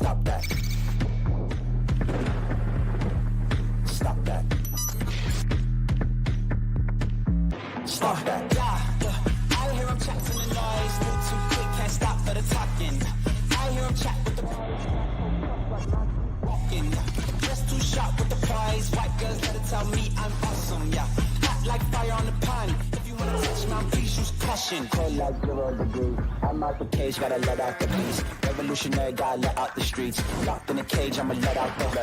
Stop that. Stop that. Stop that. Yeah. I hear him chat to the noise. Move too quick, can't stop for the talking. I hear him chat with the walking. Just too sharp with the prize. White girls let it tell me I'm awesome. Yeah. Hot like fire on the pan. If you wanna touch my please use caution. Cold like 0 degrees. I'm out the cage, gotta let out the beast. Revolutionary, gotta let out the streets. Locked in a cage, I'ma let out the wake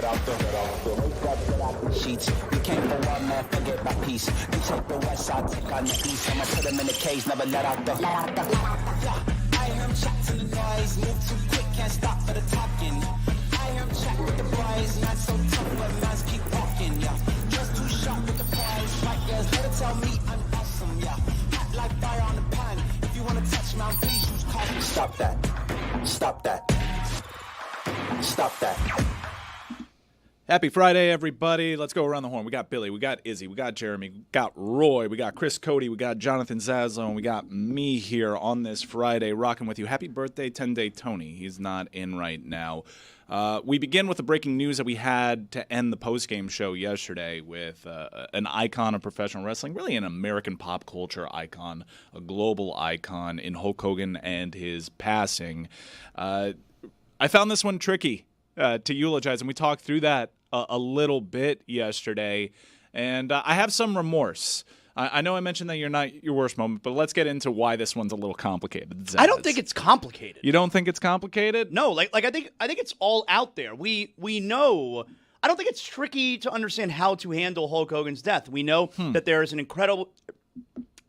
up, let out the sheets. We came for one man, forget my peace. You take the west, I'll take on the east. I'ma put him in the cage, never let out the yeah. I hear him chat to the noise. Move too quick, can't stop for the talking. I hear him chat with the boys. Man so tough, but man's keep walking, yeah. Just too sharp with the prize. White girls, let it tell me I'm awesome, yeah. Hot like fire on the pan. If you wanna touch my please use caution. Stop that. Stop that. Stop that. Happy Friday, everybody. Let's go around the horn. We got Billy, we got Izzy, we got Jeremy, we got Roy, we got Chris Cody, we got Jonathan Zaslow, and we got me here on this Friday rocking with you. Happy birthday, 10-Day Tony. He's not in right now. We begin with the breaking news that we had to end the post-game show yesterday with an icon of professional wrestling, really an American pop culture icon, a global icon in Hulk Hogan and his passing. I found this one tricky to eulogize, and we talked through that a little bit yesterday, and I have some remorse. I know I mentioned that you're not your worst moment, but let's get into why this one's a little complicated. Zaz. I don't think it's complicated. You don't think it's complicated? No, like I think it's all out there. We know. I don't think it's tricky to understand how to handle Hulk Hogan's death. We know that there is an incredible,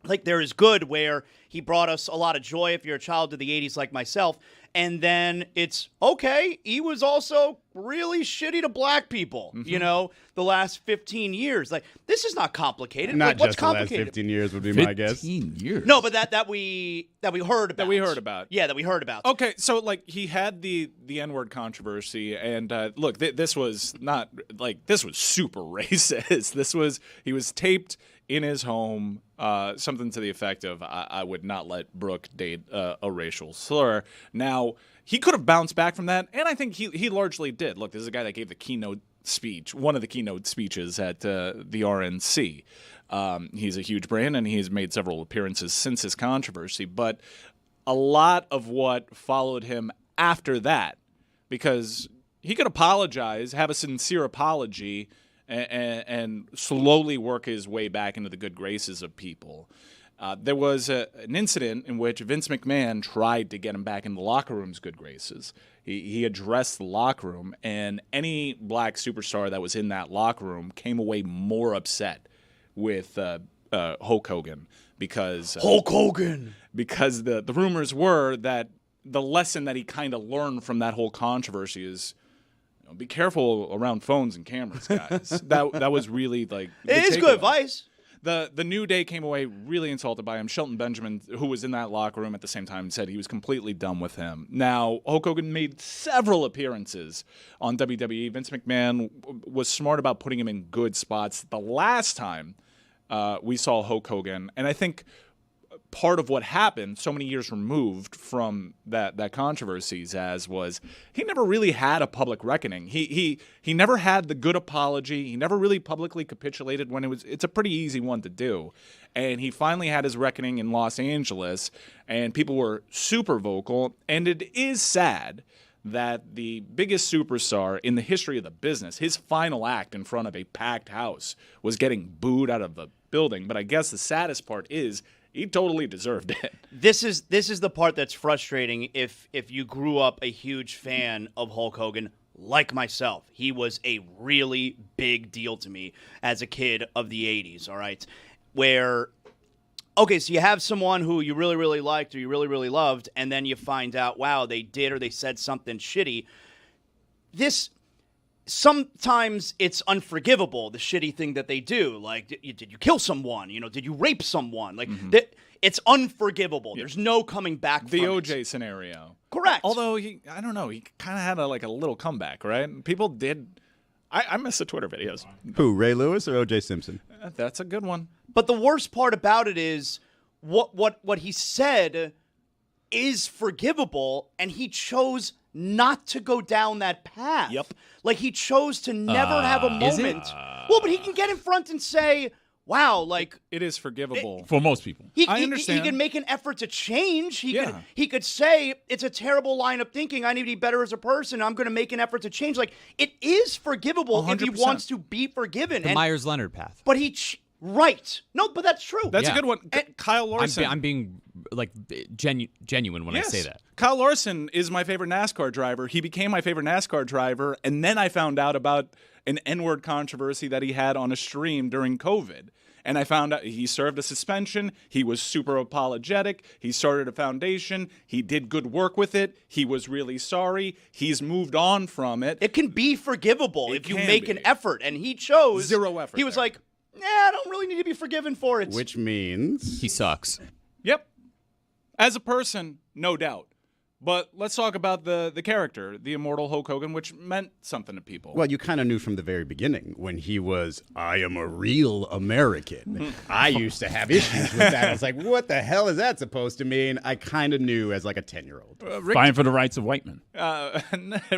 like there is good where he brought us a lot of joy if you're a child of the 80s like myself. And then it's, okay, he was also really shitty to black people, you know, the last 15 years. Like, this is not complicated. Not like, what's just the last complicated? 15 years would be my guess. 15 years? No, but that we heard about. That we heard about. Yeah, that we heard about. Okay, so, like, he had the N-word controversy, and, look, this was not, like, this was super racist. He was taped in his home, something to the effect of, I would not let Brooke date a racial slur. Now, he could have bounced back from that, and I think he largely did. Look, this is a guy that gave the keynote speech, one of the keynote speeches at the RNC. He's a huge brand, and he's made several appearances since his controversy, but a lot of what followed him after that, because he could apologize, have a sincere apology, and slowly work his way back into the good graces of people. There was an incident in which Vince McMahon tried to get him back in the locker room's good graces. He addressed the locker room, and any black superstar that was in that locker room came away more upset with Hulk Hogan because Hulk Hogan! Because the rumors were that the lesson that he kind of learned from that whole controversy is, be careful around phones and cameras, guys. that was really like it is good advice. The New Day came away really insulted by him. Shelton Benjamin, who was in that locker room at the same time, said he was completely done with him. Now, Hulk Hogan made several appearances on WWE. Vince McMahon was smart about putting him in good spots. The last time we saw Hulk Hogan, and I think part of what happened so many years removed from that controversy, Zaz, was he never really had a public reckoning. He never had the good apology. He never really publicly capitulated when it's a pretty easy one to do. And he finally had his reckoning in Los Angeles, and people were super vocal. And it is sad that the biggest superstar in the history of the business, his final act in front of a packed house, was getting booed out of the building. But I guess the saddest part is he totally deserved it. This is the part that's frustrating if you grew up a huge fan of Hulk Hogan like myself. He was a really big deal to me as a kid of the 80s, all right? Where, okay, so you have someone who you really, really liked or you really, really loved, and then you find out, wow, they did or they said something shitty. Sometimes it's unforgivable, the shitty thing that they do. Like, did you kill someone? You know, did you rape someone? Like, it's unforgivable. Yeah. There's no coming back from the it. OJ scenario. Correct. Although, I don't know, he kind of had a little comeback, right? People did. I miss the Twitter videos. Who, Ray Lewis or OJ Simpson? That's a good one. But the worst part about it is what he said is forgivable, and he chose not to go down that path. Yep. Like, he chose to never have a Is it? moment. Well, but he can get in front and say, wow, like, It is forgivable. For most people. I understand. He can make an effort to change. Yeah. He could say, it's a terrible line of thinking. I need to be better as a person. I'm going to make an effort to change. Like, it is forgivable if he 100%. wants to be forgiven. The Myers-Leonard path. But right. No, but that's true. That's Yeah. a good one. Kyle Larson. I'm being like genuine when I say that. Kyle Larson is my favorite NASCAR driver. He became my favorite NASCAR driver, and then I found out about an N-word controversy that he had on a stream during COVID. And I found out he served a suspension. He was super apologetic. He started a foundation. He did good work with it. He was really sorry. He's moved on from it. It can be forgivable It if you can make be. an effort. And he chose Zero effort He was there. like, I don't really need to be forgiven for it. Which means He sucks. Yep. As a person, no doubt. But let's talk about the character, the immortal Hulk Hogan, which meant something to people. well, you kind of knew from the very beginning when he was, I am a real American. I used to have issues with that. I was like, what the hell is that supposed to mean? I kind of knew as like a 10-year-old. Fighting for the rights of white men.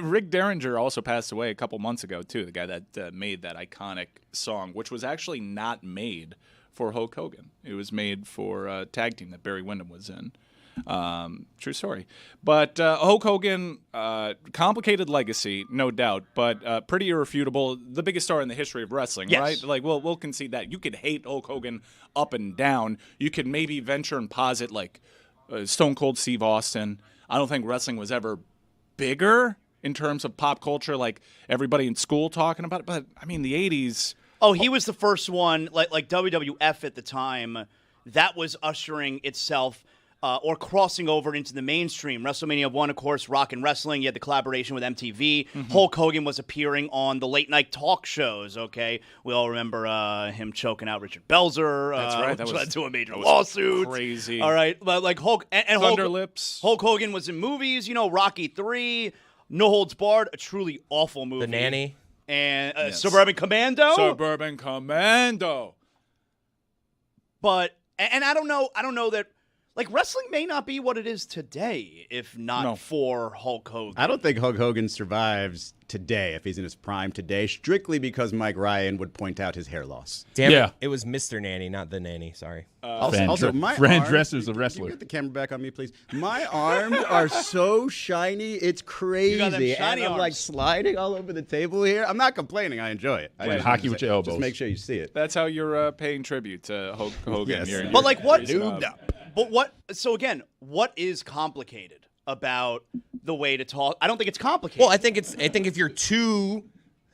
Rick Derringer also passed away a couple months ago, too, the guy that made that iconic song, which was actually not made for Hulk Hogan. It was made for a tag team that Barry Windham was in. True story. But Hulk Hogan, complicated legacy, no doubt, but pretty irrefutable. The biggest star in the history of wrestling, Yes. right? Like, we'll concede that. You could hate Hulk Hogan up and down. You could maybe venture and posit like Stone Cold Steve Austin. I don't think wrestling was ever bigger in terms of pop culture, like everybody in school talking about it. But I mean, the '80s. Oh, he was the first one, like WWF at the time, that was ushering itself or crossing over into the mainstream. WrestleMania 1, of course, Rock and Wrestling. You had the collaboration with MTV. Hulk Hogan was appearing on the late-night talk shows, okay? We all remember him choking out Richard Belzer. That's right. That Which was- led to a major that was lawsuit. crazy. All right. But like Hulk and Thunder Lips. Hulk Hogan was in movies, Rocky 3, No Holds Barred, a truly awful movie. The Nanny. And Yes. Suburban Commando. Suburban Commando. But and I don't know that like wrestling may not be what it is today if not No. for Hulk Hogan. I don't think Hulk Hogan survives today, if he's in his prime today, strictly because Mike Ryan would point out his hair loss. Damn Yeah. it was Mr. Nanny, not the Nanny. Sorry. Also, my Fran arms- Dresser's a Can wrestler. you get the camera back on me, please? My arms are so shiny, it's crazy. got them shiny and I'm like arms. sliding all over the table here. I'm not complaining. I enjoy it. Playing hockey with your elbows. Just make sure you see it. That's how you're paying tribute to Hulk Hogan. Yes. You're But like what raising up. But what so again, what is complicated about the way to talk? I don't think it's complicated. Well, I think if you're too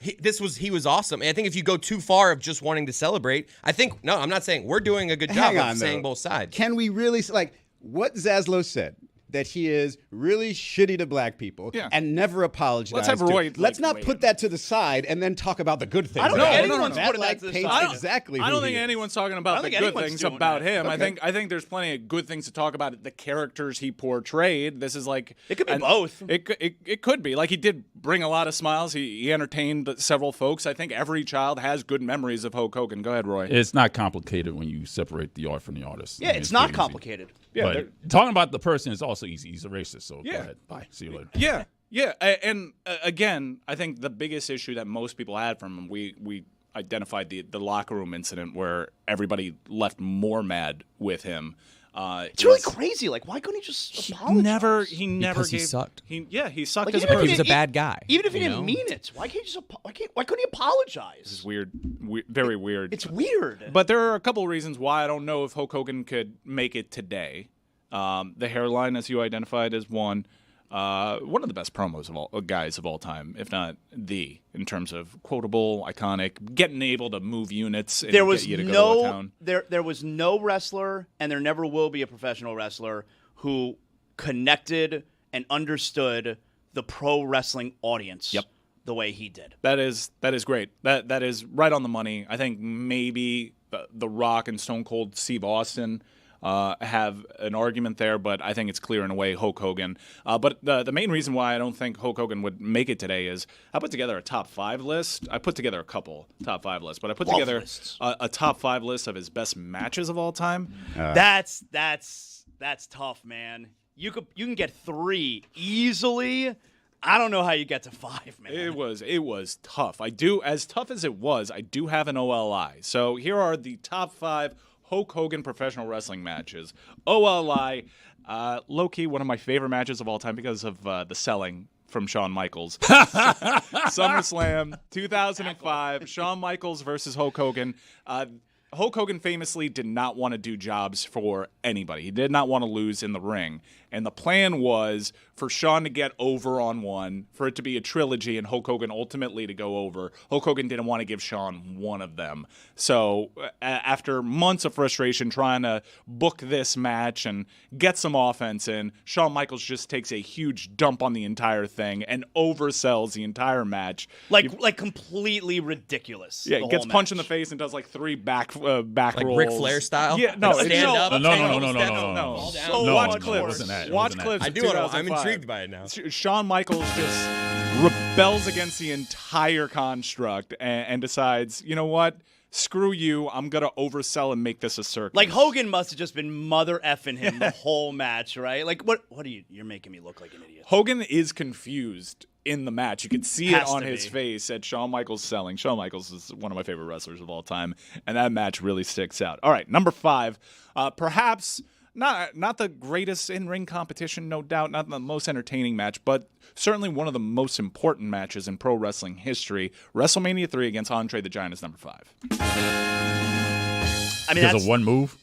he was awesome. And I think if you go too far of just wanting to celebrate, I'm not saying we're doing a good job Hang of on, saying though. both sides. Can we really, like, what Zaslow said, that he is really shitty to black people Yeah. and never apologized. Let's have to. Roy, Let's like, not weigh put in. that to the side and then talk about the good things. I don't about think him. anyone's That, putting that like, to the paints side. exactly I who don't he think is. anyone's talking I about don't the think good anyone's things doing about that. him. Okay. I think there's plenty of good things to talk about. The characters he portrayed. This is like It could be both. It could be like he did bring a lot of smiles. He entertained several folks. I think every child has good memories of Hulk Hogan. Go ahead, Roy. It's not complicated when you separate the art from the artist. yeah, I mean, it's not pretty easy. complicated. Yeah, But talking about the person is also easy. He's a racist, so Yeah. go ahead. Bye. See you later. Yeah. And again, I think the biggest issue that most people had from him, we identified the locker room incident where everybody left more mad with him. It's really crazy. Like, why couldn't he just apologize? He never Because he gave, sucked. He sucked Like, as a even if person. He was a bad guy. Even if he you didn't know? mean it, why couldn't he apologize? It's weird, very weird. It's weird. But there are a couple of reasons why I don't know if Hulk Hogan could make it today. The hairline, as you identified, is one. One of the best promos of all guys of all time, if not in terms of quotable, iconic, getting able to move units. And there was get you to go to no town. there was no wrestler, and there never will be a professional wrestler who connected and understood the pro wrestling audience the way he did. That is great. That is right on the money. I think maybe The Rock and Stone Cold Steve Austin have an argument there, but I think it's clear in a way Hulk Hogan. But the main reason why I don't think Hulk Hogan would make it today is I put together a top 5 list. I put together a couple top 5 lists, but I put Love together lists. a top 5 list of his best matches of all time. That's tough, man. You can get 3 easily. I don't know how you get to 5, man. It was tough. As tough as it was, I do have an OLI. So here are the top 5 Hulk Hogan professional wrestling matches. OLI, low-key one of my favorite matches of all time because of the selling from Shawn Michaels. SummerSlam 2005, Shawn Michaels versus Hulk Hogan. Hulk Hogan famously did not want to do jobs for anybody. He did not want to lose in the ring. And the plan was for Shawn to get over on one, for it to be a trilogy, and Hulk Hogan ultimately to go over. Hulk Hogan didn't want to give Shawn one of them. So after months of frustration trying to book this match and get some offense in, Shawn Michaels just takes a huge dump on the entire thing and oversells the entire match. Like completely ridiculous. Yeah, the gets whole punched in the match. face and does like 3 back Like rolls. Ric Flair style? Yeah, no, Like it's stand no, up. No. Fall down. So No, watch no, it clips. wasn't that. It Watch wasn't that. clips. I of do want to. I'm 2005. intrigued by it now. Shawn Michaels just rebels against the entire construct and decides, you know what? Screw you. I'm going to oversell and make this a circus. Like Hogan must have just been mother effing him the whole match, right? Like what are you? You're making me look like an idiot. Hogan is confused in the match. You could see it Has on to his be. face at Shawn Michaels selling. Shawn Michaels is one of my favorite wrestlers of all time, and that match really sticks out. All right, number 5, perhaps not the greatest in-ring competition, no doubt, not the most entertaining match, but certainly one of the most important matches in pro wrestling history. WrestleMania 3 against Andre the Giant is number 5. I mean, Because of one move?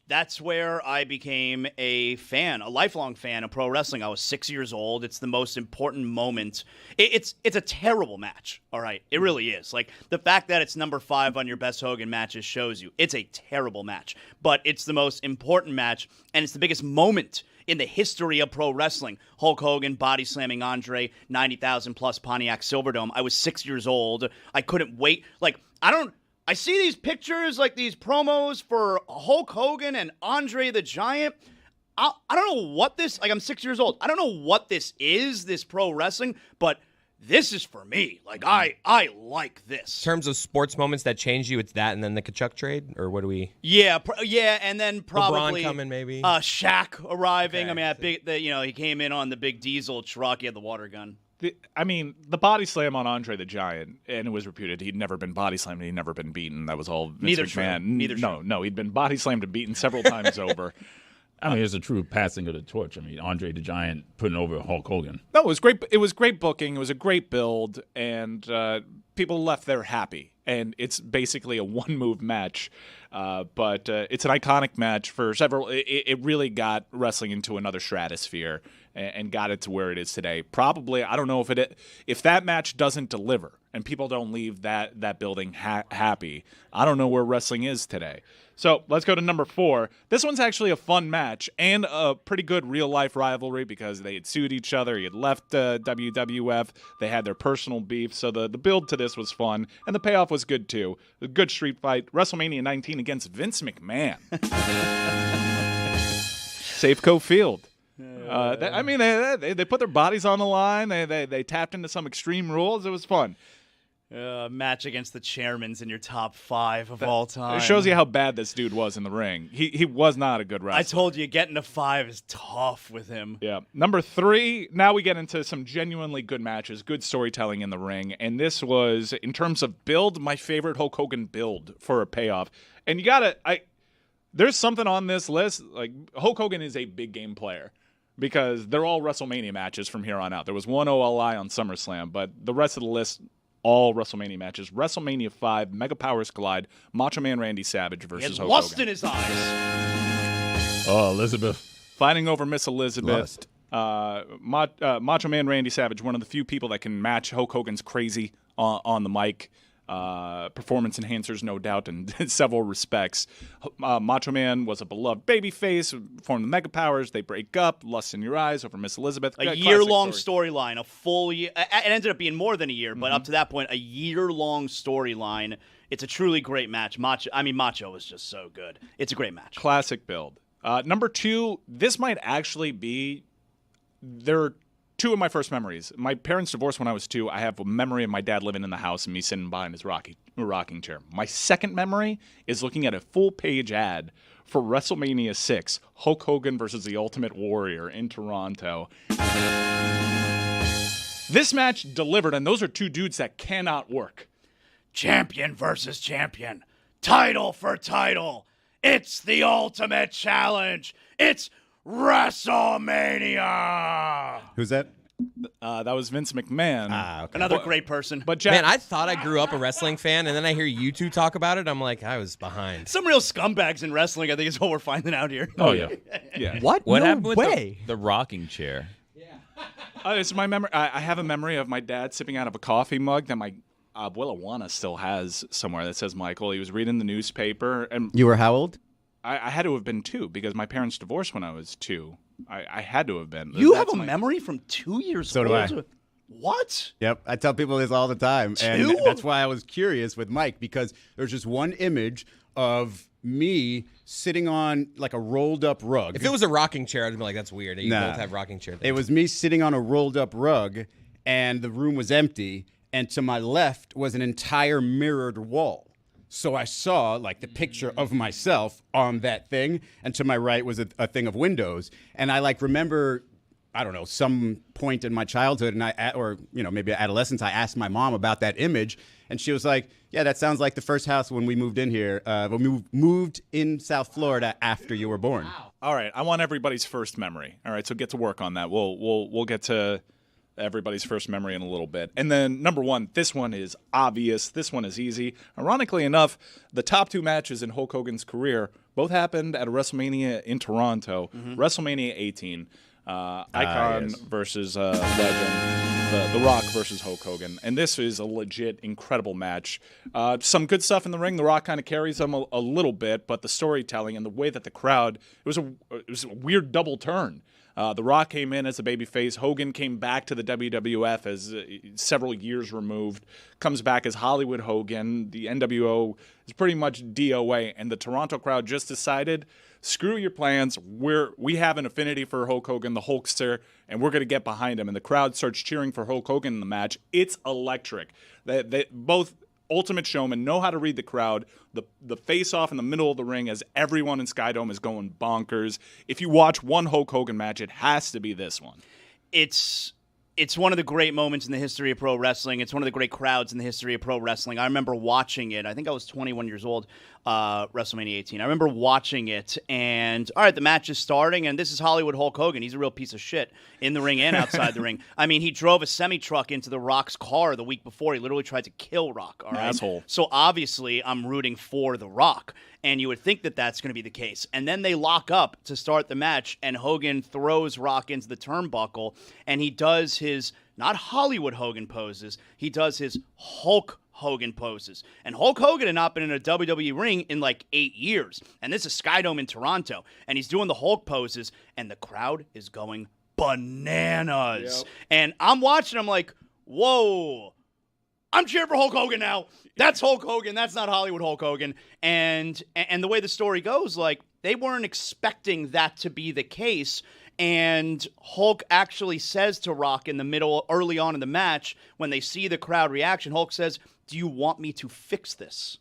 that's where I became a fan, a lifelong fan of pro wrestling. I was 6 years old. It's the most important moment. It's a terrible match, all right? It really is. Like, the fact that it's number 5 on your best Hogan matches shows you it's a terrible match. But it's the most important match, and it's the biggest moment in the history of pro wrestling. Hulk Hogan body slamming Andre, 90,000 plus Pontiac Silverdome. I was 6 years old. I couldn't wait. Like, I see these pictures, like these promos for Hulk Hogan and Andre the Giant. I don't know what this, like I'm 6 years old. I don't know what this is, this pro wrestling, but this is for me. Like I like this. In terms of sports moments that changed you, it's that and then the Kachuk trade? Or what do we... Yeah, and then probably coming, maybe? Shaq arriving. Okay. I mean, he came in on the big diesel truck. He had the water gun. The body slam on Andre the Giant, and it was reputed he'd never been body slammed and he'd never been beaten. That was all Vince Neither McMahon. true. Neither true. No, he'd been body slammed and beaten several times over. I mean, it's a true passing of the torch. I mean, Andre the Giant putting over Hulk Hogan. No, it was great. It was great booking. It was a great build, and people left there happy. And it's basically a one-move match, but it's an iconic match for several. It really got wrestling into another stratosphere and got it to where it is today. Probably, I don't know if that match doesn't deliver and people don't leave that building happy. I don't know where wrestling is today. So let's go to number 4. This one's actually a fun match and a pretty good real-life rivalry because they had sued each other. He had left WWF. They had their personal beef. So the build to this was fun, and the payoff was good, too. A good street fight. WrestleMania 19 against Vince McMahon. Safeco Field. They put their bodies on the line. They tapped into some extreme rules. It was fun. Match against the chairmans in your top 5 of all time. It shows you how bad this dude was in the ring. He was not a good wrestler. I told you, getting to 5 is tough with him. Yeah. Number 3, now we get into some genuinely good matches, good storytelling in the ring. And this was, in terms of build, my favorite Hulk Hogan build for a payoff. And there's something on this list. Like, Hulk Hogan is a big game player because they're all WrestleMania matches from here on out. There was one OLI on SummerSlam, but the rest of the list, all WrestleMania matches. WrestleMania 5, Mega Powers Collide, Macho Man Randy Savage He versus had Hulk lust Hogan. in his eyes. Oh, Elizabeth. Fighting over Miss Elizabeth. Lust. Macho Man Randy Savage, one of the few people that can match Hulk Hogan's crazy on the mic. Performance enhancers, no doubt, in several respects. Macho Man was a beloved babyface, formed the Mega Powers. They break up, Lust in Your Eyes over Miss Elizabeth. A year-long storyline, a full year. It ended up being more than a year, but up to that point, a year-long storyline. It's a truly great match. Macho was just so good. It's a great match. Classic build. Number 2, this might actually be there. 2 of my first memories. My parents divorced when I was 2. I have a memory of my dad living in the house and me sitting behind his rocking chair. My second memory is looking at a full-page ad for WrestleMania 6, Hulk Hogan versus the Ultimate Warrior in Toronto. This match delivered, and those are two dudes that cannot work. Champion versus champion. Title for title. It's the ultimate challenge. It's WrestleMania. Who's that? That was Vince McMahon. Okay. Another great person. But Jack, Man, I thought I grew up a wrestling fan, and then I hear you two talk about it. I'm like, I was behind. Some real scumbags in wrestling, I think, is what we're finding out here. Oh yeah. yeah. What? What No happened with way. the rocking chair? It's my memory. I have a memory of my dad sipping out of a coffee mug that my abuela Juana still has somewhere that says Michael. He was reading the newspaper, and You were how old? I had to have been 2 because my parents divorced when I was 2. I had to have been. You That's have a my- memory from 2 years So old? do I. What? Yep, I tell people this all the time, and Two? that's why I was curious with Mike, because there's just one image of me sitting on like a rolled up rug. If it was a rocking chair, I'd be like, that's weird. You Nah. both have rocking chair things. It was me sitting on a rolled up rug, and the room was empty, and to my left was an entire mirrored wall. So I saw like the picture of myself on that thing, and to my right was a thing of windows. And I like remember, I don't know, some point in my childhood, and or maybe adolescence, I asked my mom about that image, and she was like, "Yeah, that sounds like the first house when we moved in here. When we moved in South Florida after you were born." Wow. All right, I want everybody's first memory. All right, so get to work on that. We'll get to everybody's first memory in a little bit. And then number 1, this one is obvious. This one is easy. Ironically enough, the top 2 matches in Hulk Hogan's career both happened at a WrestleMania in Toronto. WrestleMania 18. Icon yes. versus Legend, the Rock versus Hulk Hogan, and this is a legit incredible match. Some good stuff in the ring. The Rock kind of carries them a little bit, but the storytelling and the way that the crowd, it was a weird double turn. The Rock came in as a babyface. Hogan came back to the WWF as several years removed, comes back as Hollywood Hogan. The NWO is pretty much DOA, and the Toronto crowd just decided, screw your plans. We have an affinity for Hulk Hogan, the Hulkster, and we're going to get behind him. And the crowd starts cheering for Hulk Hogan in the match. It's electric. They both Ultimate Showmen know how to read the crowd. The face-off in the middle of the ring as everyone in Skydome is going bonkers. If you watch one Hulk Hogan match, it has to be this one. It's one of the great moments in the history of pro wrestling. It's one of the great crowds in the history of pro wrestling. I remember watching it. I think I was 21 years old, WrestleMania 18. I remember watching it, and all right, the match is starting, and this is Hollywood Hulk Hogan. He's a real piece of shit in the ring and outside the ring. I mean, he drove a semi-truck into The Rock's car the week before. He literally tried to kill Rock, all right? Asshole. So obviously, I'm rooting for The Rock. And you would think that that's going to be the case. And then they lock up to start the match, and Hogan throws Rock into the turnbuckle, and he does his, not Hollywood Hogan poses, he does his Hulk Hogan poses. And Hulk Hogan had not been in a WWE ring in like 8 years. And this is Skydome in Toronto. And he's doing the Hulk poses, and the crowd is going bananas. Yep. And I'm watching, I'm like, whoa. I'm cheering for Hulk Hogan now. That's Hulk Hogan. That's not Hollywood Hulk Hogan. And the way the story goes, like, they weren't expecting that to be the case. And Hulk actually says to Rock in the middle, early on in the match, when they see the crowd reaction, Hulk says, "Do you want me to fix this?"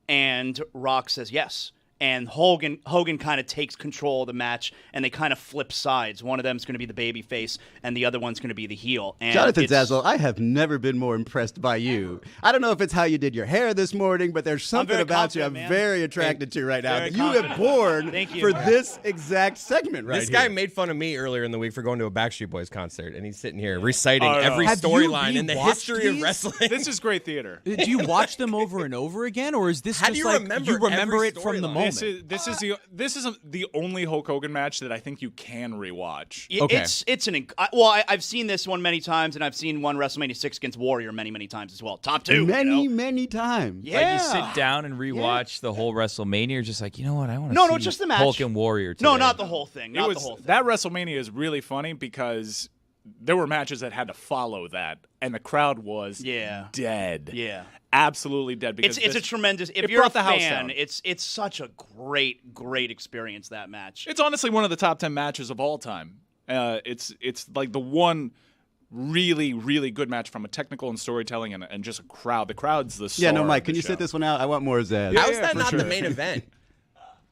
And Rock says yes. And Hogan kind of takes control of the match, and they kind of flip sides. One of them's going to be the baby face, and the other one's going to be the heel. And Jonathan it's- Zazzle, I have never been more impressed by you. I don't know if it's how you did your hair this morning, but there's something very about you I'm confident, man. very attracted to right now. Very That you have confident. born Thank you. for this exact segment right This here. guy made fun of me earlier in the week for going to a Backstreet Boys concert, and he's sitting here reciting no. every Have you storyline in the rewatched history of these? wrestling. This is great theater. Do you watch them over and over again, or is this How just do you like remember you remember every it from the storyline? moment? This is the only Hulk Hogan match that I think you can rewatch. Okay. I've seen this one many times, and I've seen one WrestleMania 6 against Warrior many times as well. Top 2. Many times. Yeah. Like you sit down and rewatch the whole WrestleMania, or just like, you know what, I want to No, see no, just the match. Hulk and Warrior today. No, not the whole thing. Not It was the whole thing. that WrestleMania is really funny because there were matches that had to follow that, and the crowd was dead. Yeah. Absolutely dead. Because It's a tremendous. If it you're a brought the house fan, down. it's such a great experience, that match. It's honestly one of the top 10 matches of all time. It's like the one really good match from a technical and storytelling and just a crowd. The crowd's the star. Yeah, no, Mike, of can the you show. sit this one out? I want more Zaz. How is that for not sure. the main event?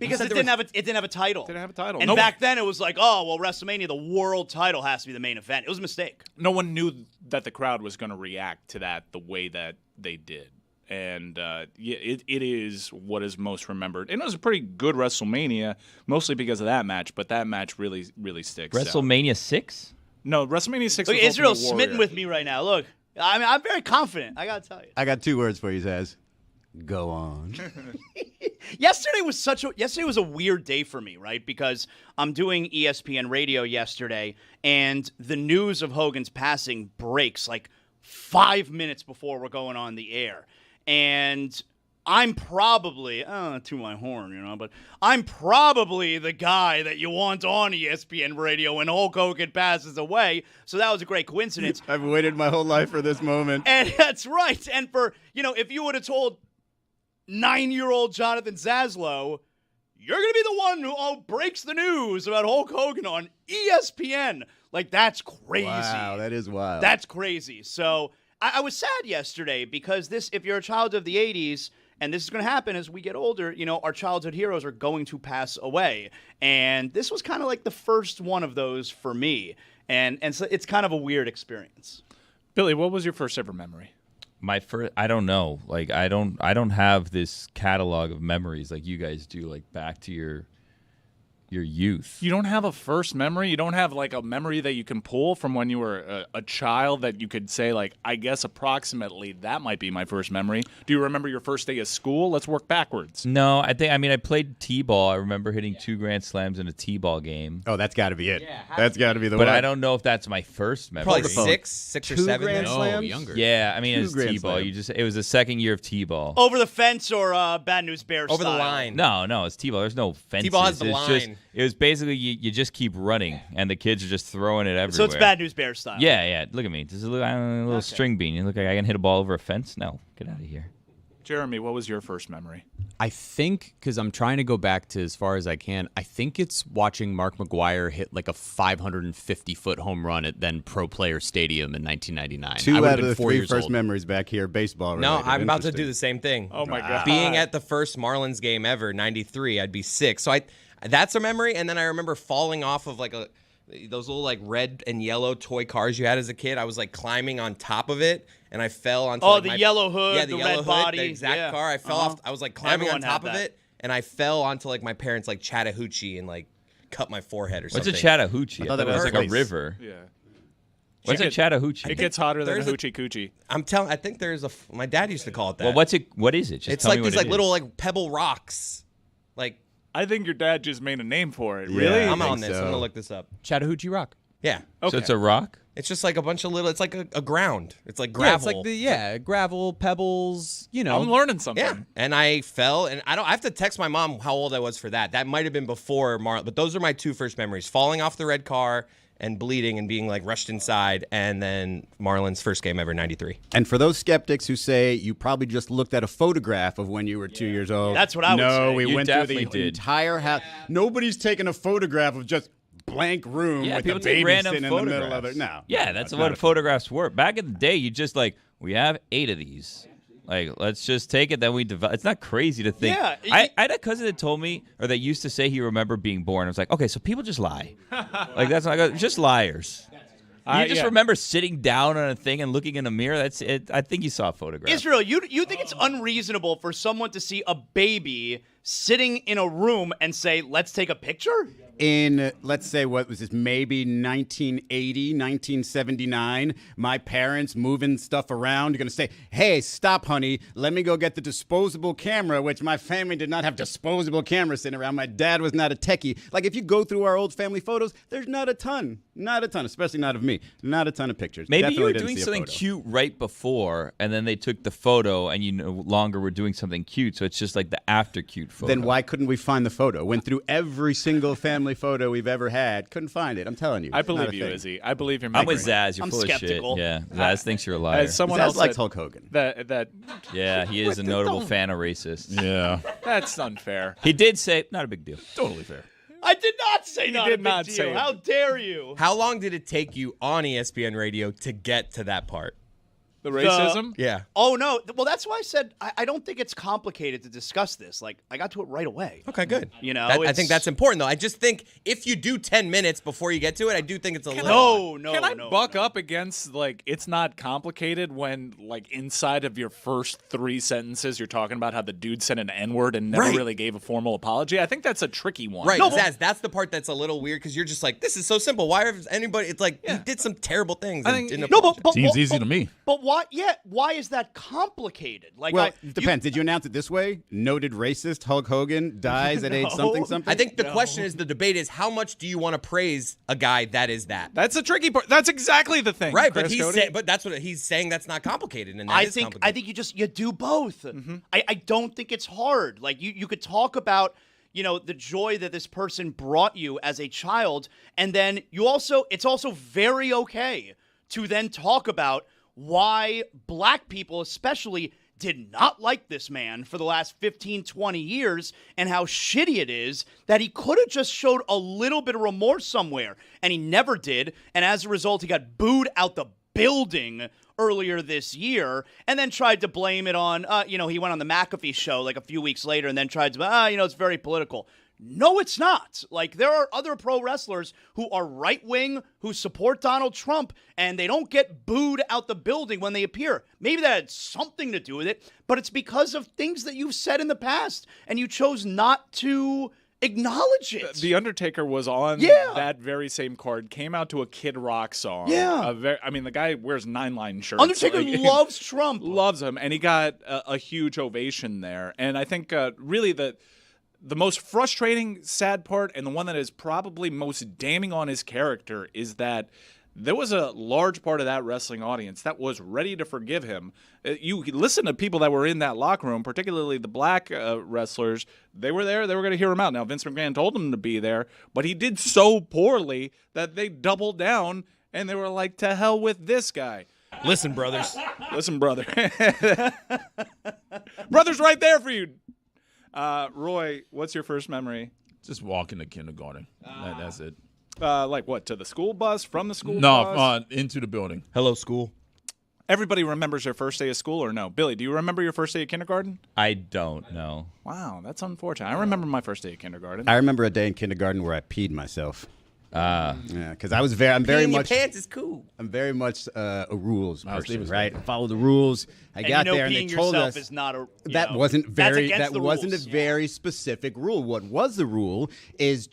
Because it didn't have a title. Didn't have a title. And No back then it was like, oh, well, WrestleMania, the world title has to be the main event. It was a mistake. No one knew that the crowd was going to react to that the way that they did. And it is what is most remembered. And it was a pretty good WrestleMania, mostly because of that match, but that match really, really sticks out. WrestleMania 6? No, WrestleMania 6 Look, was Israel's Ultimate Warrior. smitten with me right now. Look, I'm very confident. I got to tell you. I got 2 words for you, Zaz. Go on. Yesterday was a weird day for me, right? Because I'm doing ESPN radio yesterday, and the news of Hogan's passing breaks like 5 minutes before we're going on the air. And I'm probably, to my horn, but I'm probably the guy that you want on ESPN radio when Hulk Hogan passes away. So that was a great coincidence. I've waited my whole life for this moment. And that's right. And for, if you would have told 9-year-old Jonathan Zaslow, you're going to be the one who breaks the news about Hulk Hogan on ESPN. Like, that's crazy. Wow, that is wild. That's crazy. So I was sad yesterday because if you're a child of the 80s, and this is going to happen as we get older, our childhood heroes are going to pass away. And this was kind of like the first one of those for me. And so it's kind of a weird experience. Billy, what was your first ever memory? My first, I don't know. Like I don't have this catalog of memories like you guys do. Like back to your youth. You don't have a first memory? You don't have like a memory that you can pull from when you were a child that you could say like, I guess approximately that might be my first memory. Do you remember your first day of school? Let's work backwards. No, I played t-ball. I remember hitting 2 grand slams in a t-ball game. Oh, that's got to be it. That's got to be the But one. I don't know if that's my first memory. Probably 6 or 2 7. grand No, slams? younger. Yeah, it was grand t-ball. slam. It was the second year of t-ball. Over the fence or Bad News Bears Over the style? line. No, it's t-ball. There's no fences. T-ball has the It's just- line. it was basically you just keep running, and the kids are just throwing it everywhere. So it's Bad News Bears style. Yeah. Look at me. Just I'm a little string bean. You look like I can hit a ball over a fence? No. Get out of here. Jeremy, what was your first memory? I think, because I'm trying to go back to as far as I can, I think it's watching Mark McGuire hit like a 550-foot home run at then Pro Player Stadium in 1999. 2 I would out have of been the 4 3 years first old. memories back here, baseball No, related. I'm about to do Interesting. the same thing. Oh my God. Being at the first Marlins game ever, 93, I'd be 6. So that's a memory. And then I remember falling off of like those little like red and yellow toy cars you had as a kid. I was like climbing on top of it, and I fell onto Oh, like, the my, yellow hood, yeah, the yellow red hood, body. the exact Yeah. car. I fell off. I was like climbing Everyone on top had of that. it, and I fell onto like my parents' like Chattahoochee and like cut my forehead or What's something. a Chattahoochee? I thought thought that it was was like a place. river. Yeah. What's a Chattahoochee? It gets hotter than a there's a- hoochie coochie. I think there's my dad used to call it that. Well, what is it? Just It's tell like me what these it like is. little like pebble rocks. Like I think your dad just made a name for it. Yeah. Really? I'm think on this. so. I'm gonna look this up. Chattahoochee Rock. Yeah. So it's a rock? It's just like a bunch of little. It's like a ground. It's like Yeah, it's gravel. like gravel, pebbles, I'm learning something. Yeah, and I fell, and I have to text my mom how old I was for that. That might have been before Marlon, but those are my 2 first memories: falling off the red car and bleeding and being like rushed inside, and then Marlon's first game ever, 93. And for those skeptics who say you probably just looked at a photograph of when you were 2 years old, That's what I would no, say. we You went through the definitely did. entire house. Nobody's taking a photograph of just blank room Yeah, with people the take baby random sitting in the photographs. middle of it. No. Yeah, that's not what a photographs were. Back in the day, you just like, we have 8 of these. Like, let's just take it, then we develop. It's not crazy to think. Yeah, I had a cousin that told me, or that used to say he remembered being born. I was like, okay, so people just lie. Like, that's not just liars. You just yeah. remember sitting down on a thing and looking in a mirror. That's it. I think you saw a photograph. Israel, you think it's unreasonable for someone to see a baby sitting in a room and say, let's take a picture? In, let's say, what was this, maybe 1980, 1979, my parents moving stuff around. You're going to say, hey, stop, honey. Let me go get the disposable camera, which my family did not have disposable cameras sitting around. My dad was not a techie. Like, if you go through our old family photos, there's not a ton, especially not of me. Not a ton of pictures. Maybe Definitely you were didn't doing see a something photo. cute right before, and then they took the photo, and you no longer were doing something cute. So it's just like the after cute photo. Then why couldn't we find the photo? Went through every single family photo we've ever had. Couldn't find it. I'm telling you. I It's not believe a you, thing. Izzy. I believe you're I'm making with Zaz. You're I'm full skeptical. of shit. Yeah, Zaz thinks you're a liar. As someone Zaz else likes said Hulk Hogan. that Yeah, he is a notable fan of racists. Yeah. that's unfair. He did say, not a big deal. Totally fair. I did not say You not did a big not deal. say it. How dare you? How long did it take you on ESPN Radio to get to that part? The racism? Yeah. Oh, no. Well, that's why I said I don't think it's complicated to discuss this. Like, I got to it right away. Okay, good. You know, I think that's important, though. I just think if you do 10 minutes before you get to it, I do think it's a little. No. Can I buck up against, like, it's not complicated when, like, inside of your first 3 sentences, you're talking about how the dude said an N-word and never Right. really gave a formal apology? I think that's a tricky one. Right, Zaz, that's the part that's a little weird because you're just like, this is so simple. Why is anybody? It's like he did some terrible things. I think- didn't No, apologize. but Seems easy to me. But why? Yeah, why is that complicated? Like, Well, it depends. Did you announce it this way? Noted racist Hulk Hogan dies at age something something? I think the question is, the debate is, how much do you want to praise a guy that is that? That's a tricky part. That's exactly the thing. Right, but Chris he's Cody. but that's what he's saying. That's not complicated, and that I is think complicated. you do both. I don't think it's hard. Like you could talk about the joy that this person brought you as a child, and then it's also very okay to then talk about why black people especially did not like this man for the last 15, 20 years and how shitty it is that he could have just showed a little bit of remorse somewhere, and he never did, and as a result, he got booed out the building earlier this year and then tried to blame it on, he went on the McAfee show like a few weeks later and then tried to, it's very political. No, it's not. Like, there are other pro wrestlers who are right-wing, who support Donald Trump, and they don't get booed out the building when they appear. Maybe that had something to do with it, but it's because of things that you've said in the past, and you chose not to acknowledge it. The Undertaker was on that very same card, came out to a Kid Rock song. Yeah. The guy wears 9-line shirts. Undertaker loves Trump. Loves him, and he got a huge ovation there. And I think really the most frustrating, sad part, and the one that is probably most damning on his character, is that there was a large part of that wrestling audience that was ready to forgive him. You listen to people that were in that locker room, particularly the black wrestlers. They were there. They were going to hear him out. Now, Vince McMahon told him to be there, but he did so poorly that they doubled down, and they were like, to hell with this guy. Listen, brothers. Listen, brother. Brother's right there for you. Roy, what's your first memory? Just walking to kindergarten. That's it. Like what, to the school bus, from the school No, bus? into the building. Hello, school. Everybody remembers their first day of school, or no? Billy, do you remember your first day of kindergarten? I don't know. Wow, that's unfortunate. I remember my first day of kindergarten. I remember a day in kindergarten where I peed myself. Yeah, because I'm very Peeing much. your pants is cool. I'm very much a rules person, Stevens. right? Follow the rules. I got there and they peeing told yourself us is not a that wasn't that's very. against That the wasn't rules. a very specific rule. What was the rule is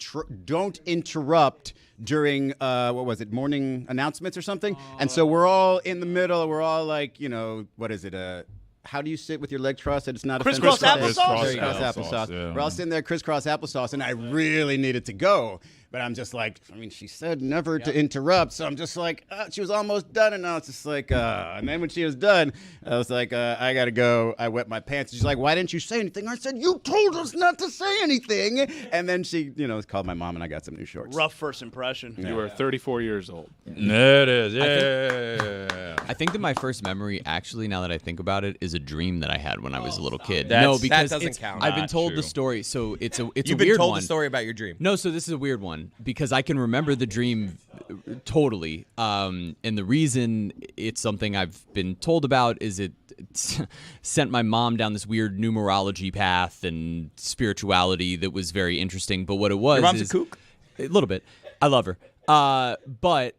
don't interrupt during what was it, morning announcements or something. And so we're all in the middle. We're all like, what is it? How do you sit with your legs crossed? That it's not Crisscross offensive? applesauce? Crisscross applesauce. Yeah. We're all sitting there crisscross applesauce, and I really needed to go. But I'm just like, she said never to interrupt. So I'm just like, she was almost done. And now it's just like, and then when she was done, I was like, I got to go. I wet my pants. She's like, why didn't you say anything? I said, you told us not to say anything. And then she, called my mom and I got some new shorts. Rough first impression. You were 34 years old. There it is. Yeah. I think that my first memory, actually, now that I think about it, is a dream that I had when I was a little kid. That's- No, that because doesn't it's- count. I've been Not told true. the story, so it's a You've weird been told one. the story about your dream. No, so this is a weird one because I can remember the dream totally. And the reason it's something I've been told about is it sent my mom down this weird numerology path and spirituality that was very interesting. But what it was Your mom's is a kook? a little bit. I love her. But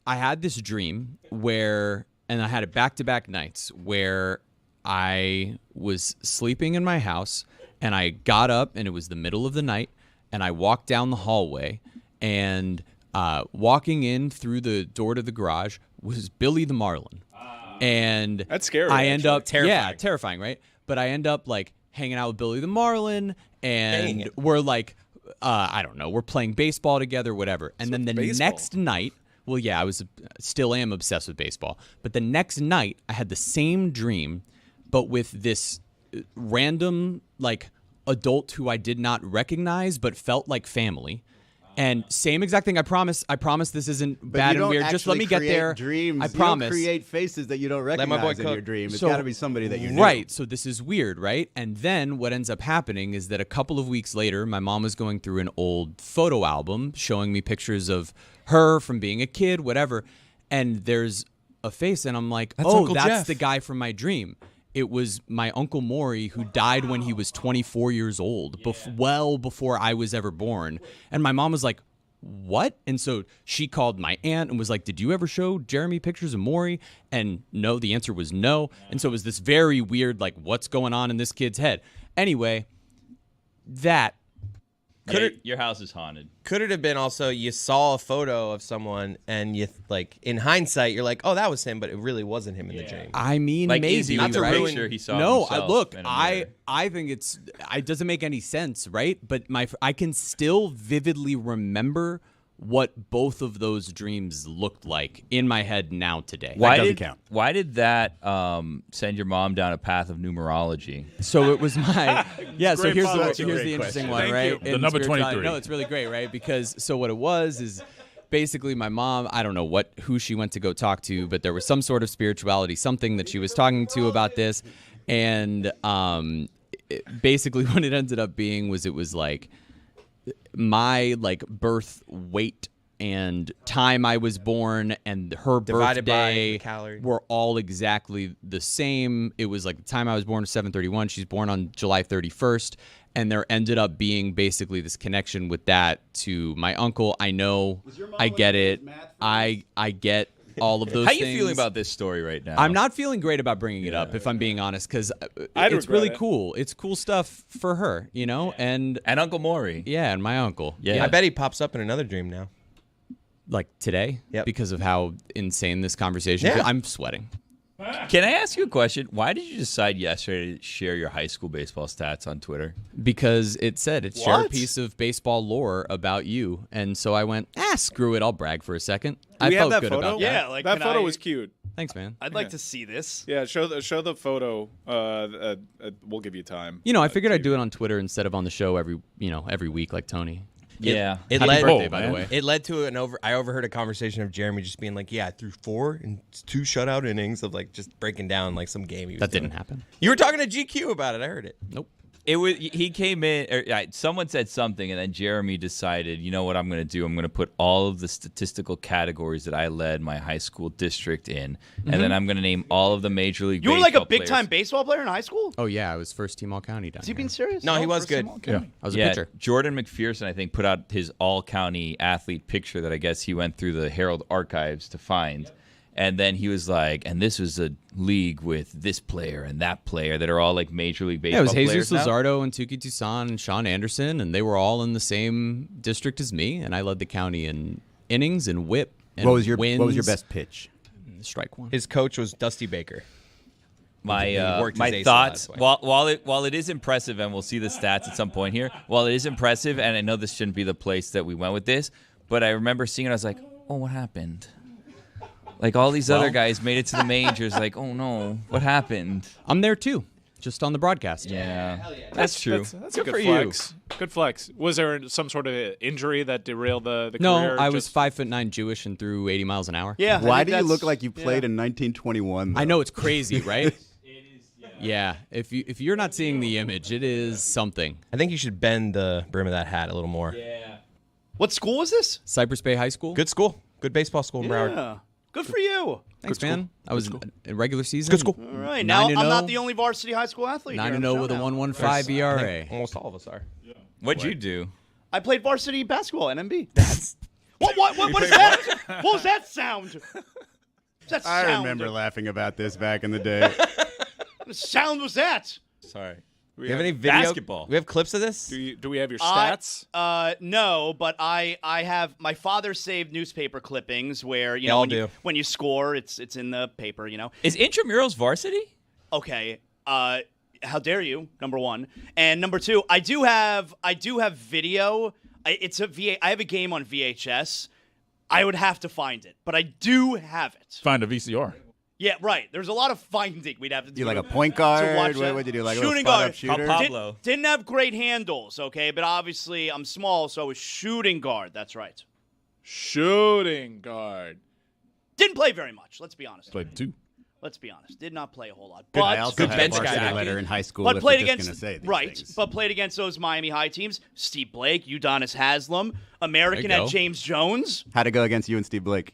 I had this dream and I had it back-to-back nights where I was sleeping in my house and I got up and it was the middle of the night and I walked down the hallway and walking in through the door to the garage was Billy the Marlin. And That's scary, I end up Terrifying. terrifying, right? But I end up like hanging out with Billy the Marlin Dang and it. we're like I don't know, we're playing baseball together, whatever. And then the baseball? next night, well, yeah, I still am obsessed with baseball. But the next night, I had the same dream, but with this random, like, adult who I did not recognize, but felt like family. And same exact thing. I promise this isn't But bad you don't and weird. Just let me actually get create there. Dreams. I You don't promise. create faces that you don't my boy recognize in cook. your dream. It's So- got to be somebody that you knew. Right. So this is weird, right? And then what ends up happening is that a couple of weeks later, my mom was going through an old photo album showing me pictures of her from being a kid, whatever. And there's a face, and I'm like, That's oh, Uncle that's Jeff. the guy from my dream. It was my Uncle Maury, who died when he was 24 years old, well before I was ever born. And my mom was like, what? And so she called my aunt and was like, did you ever show Jeremy pictures of Maury? And no, the answer was no. And so it was this very weird, like, what's going on in this kid's head? Anyway, that. Your house is haunted. Could it have been also you saw a photo of someone and you like in hindsight you're like, oh, that was him, but it really wasn't him in the dream. I mean, Like, maybe. is he the right? picture he saw No, himself look, in a mirror? I think it doesn't make any sense, right? But I can still vividly remember what both of those dreams looked like in my head now today. Why did that send your mom down a path of numerology? So it was my so Great here's follow-up. the Great interesting question. one, Thank right? you. The In number spirituality- 23. No, it's really great, right? Because so what it was is basically my mom, I don't know who she went to go talk to, but there was some sort of spirituality, something that she was talking to about this, and basically what it ended up being was it was like my like birth weight and time I was born and her Divided by birthday the calorie. were all exactly the same. It was like the time I was born was 7/31. She's born on July 31st. And there ended up being basically this connection with that to my uncle. I know, I get it. I get all of those How things. you feeling about this story right now? I'm not feeling great about bringing it up, if I'm being honest, because I'd it's regret really it. cool. It's cool stuff for her, you know? And Uncle Maury. yeah, and my uncle. Yeah. I bet he pops up in another dream now. Like today, Yep. because of how insane this conversation is. Yeah. I'm sweating. Can I ask you a question? Why did you decide yesterday to share your high school baseball stats on Twitter? Because it said it shared a What? piece of baseball lore about you. And so I went, screw it. I'll brag for a second. I we have felt that good photo? about that. Yeah, like that can photo I- was cute. Thanks, man. I'd like to see this. Yeah, show the photo. We'll give you time. You know, I figured I'd do it on Twitter instead of on the show every week like Tony. Yeah. It Happy led, birthday, by the way. It led to I overheard a conversation of Jeremy just being like, yeah, I threw 4 and 2 shutout innings of like just breaking down like some game. He was That doing. didn't happen. You were talking to GQ about it. I heard it. Nope. It was he came in. Someone said something, and then Jeremy decided, you know what I'm going to do? I'm going to put all of the statistical categories that I led my high school district in, and then I'm going to name all of the major league. You were like a baseball big time players. baseball player in high school? Oh, yeah. I was first team all county down Is he here. being serious? No, he was good. Yeah. I was a Yeah, pitcher. Jordan McPherson, I think, put out his all-county athlete picture that I guess he went through the Herald archives to find. And then he was like, and this was a league with this player and that player that are all like major league baseball Yeah, it was players Jesus now. Luzardo and Tuki Toussaint and Sean Anderson, and they were all in the same district as me, and I led the county in innings and whip and What was your wins. best pitch? Strike one. His coach was Dusty Baker. He My worked his my ace thoughts, a lot, that's while it is impressive, and we'll see the stats at some point here. While it is impressive, and I know this shouldn't be the place that we went with this, but I remember seeing it. I was like, oh, what happened? Like all these other guys made it to the majors. Like, oh no, what happened? I'm there too, just on the broadcast. Yeah, that's true. That's Good a for good flex. Good flex. Was there some sort of injury that derailed the No, career? I was Just- 5'9" Jewish and threw 80 miles an hour. Yeah. I Why think do you that's- look like you played in 1921? I know it's crazy, right? Yeah, if you're not seeing the image, it is something. I think you should bend the brim of that hat a little more. What school was this? Cypress Bay High School. Good school. Good baseball school in Broward. Yeah. Good for you. Thanks, man. I was in regular season. Good school. All right. Now I'm 9-0. not the only varsity high school athlete. 9-0 with a 1.15 ERA. Almost all of us are. What'd you do? I played varsity basketball at NMB. What is that? What was that sound? What's that sound? I remember laughing about this back in the day. What sound was that? Sorry. Do you have any video? Basketball. We have clips of this? Do we have your stats? No, but I have my father saved newspaper clippings where They all when do. when you score, it's in the paper. Is intramurals varsity? Okay. How dare you? Number one, and number two, I do have video. It's a I have a game on VHS. I would have to find it, but I do have it. Find a VCR. Yeah, right. There's a lot of finding we'd have to do. You like a point to guard? watch What that. would you do? Like Shooting a little spot-up guard. shooter? Pablo. Didn't have great handles, okay, but obviously I'm small, so I was shooting guard. That's right. Shooting guard. Didn't play very much. Let's be honest. Played 2. Let's be honest. Did not play a whole lot. I But also had a bench varsity guy. letter in high school. But if played we're just against gonna say these right, things. but played against those Miami High teams: Steve Blake, Udonis Haslam, American There you at go. James Jones. How'd it go against you and Steve Blake?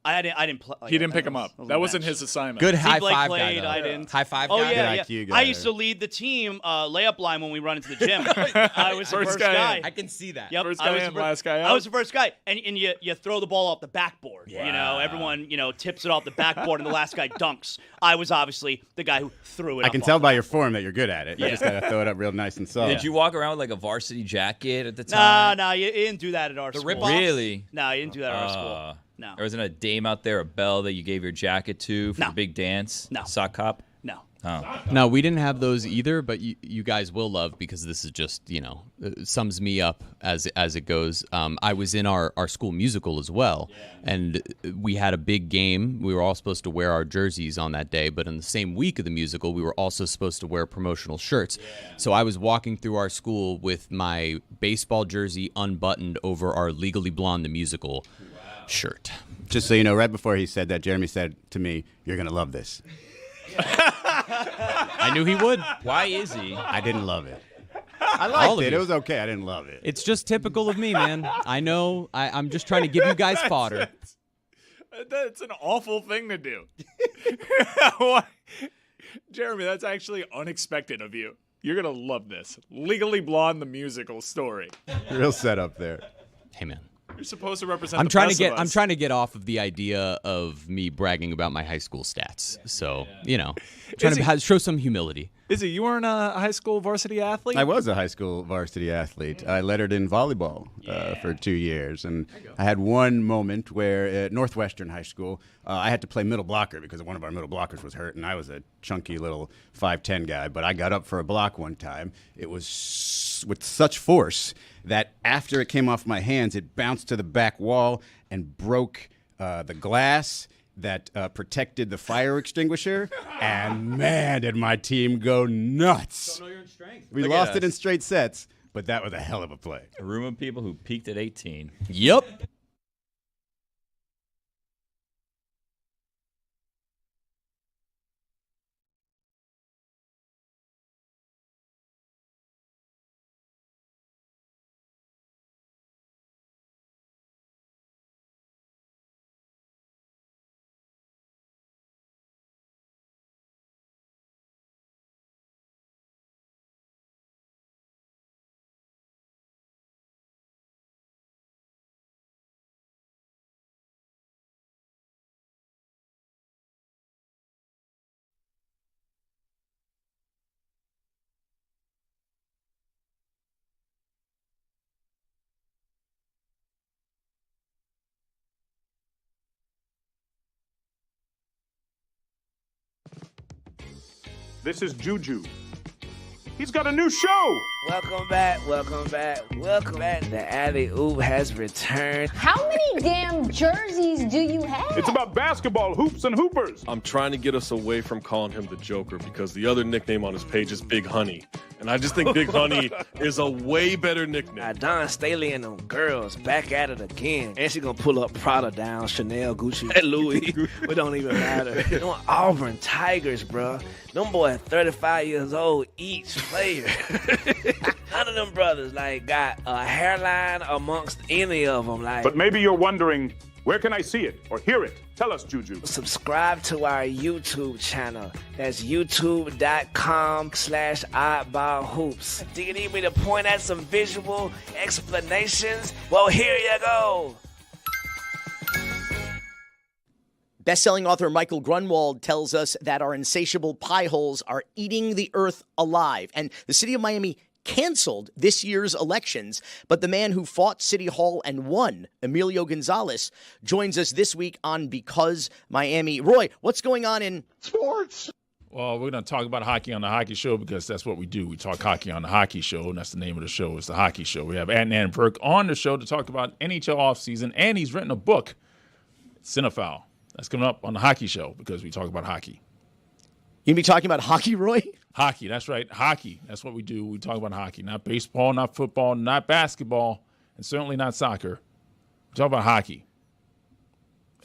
I didn't play. He didn't pick him up. That wasn't his assignment. Good high Blake five played, guy, though. I didn't. High five Oh guy? yeah, Good yeah. IQ guy I used there. to lead the team layup line when we run into the gym. I was the First first guy guy. in. I can see that. Yep, First I guy was in, the fir- last guy I out. was the first guy, and you throw the ball off the backboard. You know, everyone tips it off the backboard, and the last guy dunks. I was obviously the guy who threw it. I can tell by your form that you're good at it. You just gotta throw it up real nice and soft. Did you walk around with like a varsity jacket at the time? Nah, you didn't do that at our school. rip-off? Really? No, you didn't do that at our school. No, There wasn't a dame out there, a belle that you gave your jacket to for No. the big dance? No. Sock cop? no. Oh. No, we didn't have those either, but you guys will love because this is just, sums me up as it goes. I was in our school musical as well, and we had a big game. We were all supposed to wear our jerseys on that day, but in the same week of the musical, we were also supposed to wear promotional shirts. So I was walking through our school with my baseball jersey unbuttoned over our Legally Blonde the Musical shirt. Just so you know, right before he said that, Jeremy said to me, "You're gonna love this." I knew he would. Why is he? I didn't love it. I All liked of it. you. It was okay. I didn't love it. It's just typical of me, man. I know. I'm just trying to give you guys fodder. That's an awful thing to do. Why? Jeremy, that's actually unexpected of you. You're going to love this. Legally Blonde, the musical story. Real setup there. Hey, man. You're supposed to represent I'm the trying to best get of us. I'm trying to get off of the idea of me bragging about my high school stats. So, trying to show some humility. Izzy, you weren't a high school varsity athlete? I was a high school varsity athlete. I lettered in volleyball for 2 years. And I had one moment where at Northwestern High School, I had to play middle blocker because one of our middle blockers was hurt, and I was a chunky little 5'10" guy. But I got up for a block one time. It was with such force that after it came off my hands, it bounced to the back wall and broke the glass that protected the fire extinguisher, and man, did my team go nuts. Don't know your strength. We Look at lost it us. in straight sets, but that was a hell of a play. A room of people who peaked at 18. Yep. This is Juju. He's got a new show. Welcome back. The Alley Oop has returned. How many damn jerseys do you have? It's about basketball, hoops, and hoopers. I'm trying to get us away from calling him the Joker because the other nickname on his page is Big Honey. And I just think Big Honey is a way better nickname. Now, Don Staley and them girls back at it again. And she gonna pull up Prada down, Chanel, Gucci, Louis. It don't even matter. Them Auburn Tigers, bro. Them boys 35 years old each player. None of them brothers got a hairline amongst any of them. But maybe you're wondering, where can I see it or hear it? Tell us, Juju. Subscribe to our YouTube channel. That's youtube.com/oddballhoops. Do you need me to point at some visual explanations? Well, here you go. Best-selling author Michael Grunwald tells us that our insatiable pie holes are eating the earth alive. And the city of Miami canceled this year's elections, but the man who fought City Hall and won, Emilio Gonzalez, joins us this week on Because Miami. Roy, what's going on in sports? Well, we're going to talk about hockey on the Hockey Show because that's what we do. We talk hockey on the Hockey Show, and that's the name of the show. It's the Hockey Show. We have Adnan Perk on the show to talk about NHL offseason, and he's written a book, Cinefoul. That's coming up on the Hockey Show because we talk about hockey. You gonna be talking about hockey, Roy? Hockey, that's right. Hockey. That's what we do. We talk about hockey. Not baseball, not football, not basketball, and certainly not soccer. We talk about hockey.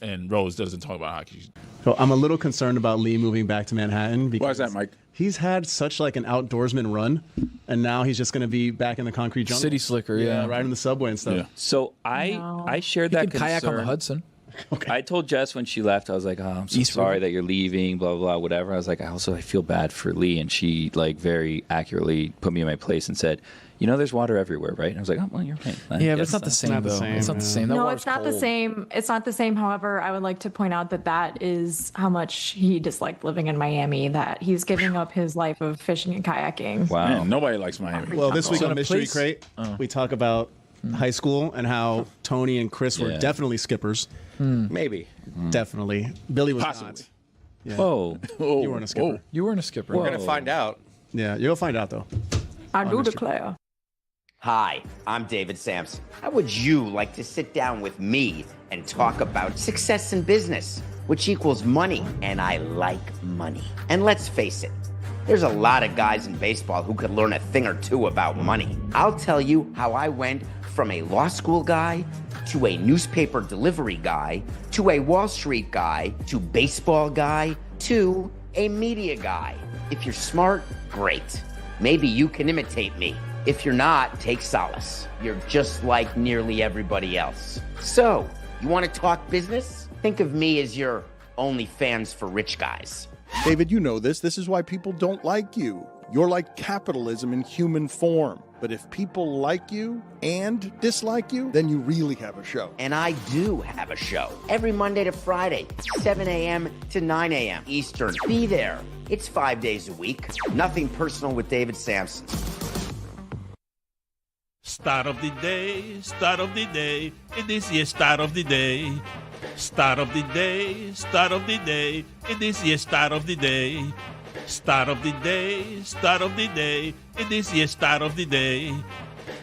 And Rose doesn't talk about hockey. So I'm a little concerned about Lee moving back to Manhattan because Why is that, Mike? he's had such an outdoorsman run, and now he's just going to be back in the concrete jungle. City slicker, yeah. Riding the subway and stuff. Yeah. So I shared that concern. Hudson. I told Jess when she left, I was like, "Oh, I'm so sorry that you're leaving." Blah blah blah, whatever. I was like, I feel bad for Lee, and she like very accurately put me in my place and said, "There's water everywhere, right?" And I was like, "Oh, well, you're right." Yeah, but it's not the same, though. It's not the same. That No, water's it's not the cold. same. It's not the same. However, I would like to point out that is how much he disliked living in Miami, that he's giving up his life of fishing and kayaking. Wow. Man, nobody likes Miami. Well, this week So on in a Mystery place- Crate, we talk about high school and how Tony and Chris were Yeah. definitely skippers. Maybe. Definitely. Billy was Possibly. not. Yeah. Whoa. You weren't a skipper. You weren't a skipper. We're going to find out. Yeah, you'll find out, though. I do declare. Hi, I'm David Sampson. How would you like to sit down with me and talk about success in business, which equals money? And I like money. And let's face it, there's a lot of guys in baseball who could learn a thing or two about money. I'll tell you how I went from a law school guy to a newspaper delivery guy to a Wall Street guy to baseball guy to a media guy. If you're smart, great. Maybe you can imitate me. If you're not, take solace. You're just like nearly everybody else. So, you want to talk business? Think of me as your OnlyFans for rich guys. David, you know this. This is why people don't like you. You're like capitalism in human form. But if people like you and dislike you, then you really have a show. And I do have a show every Monday to Friday, 7 a.m. to 9 a.m. Eastern. Be there. It's 5 days a week. Nothing personal with David Sampson. Start of the day, start of the day, it is your start of the day. Start of the day, start of the day, it is your start of the day. Start of the day, start of the day, it is your start of the day.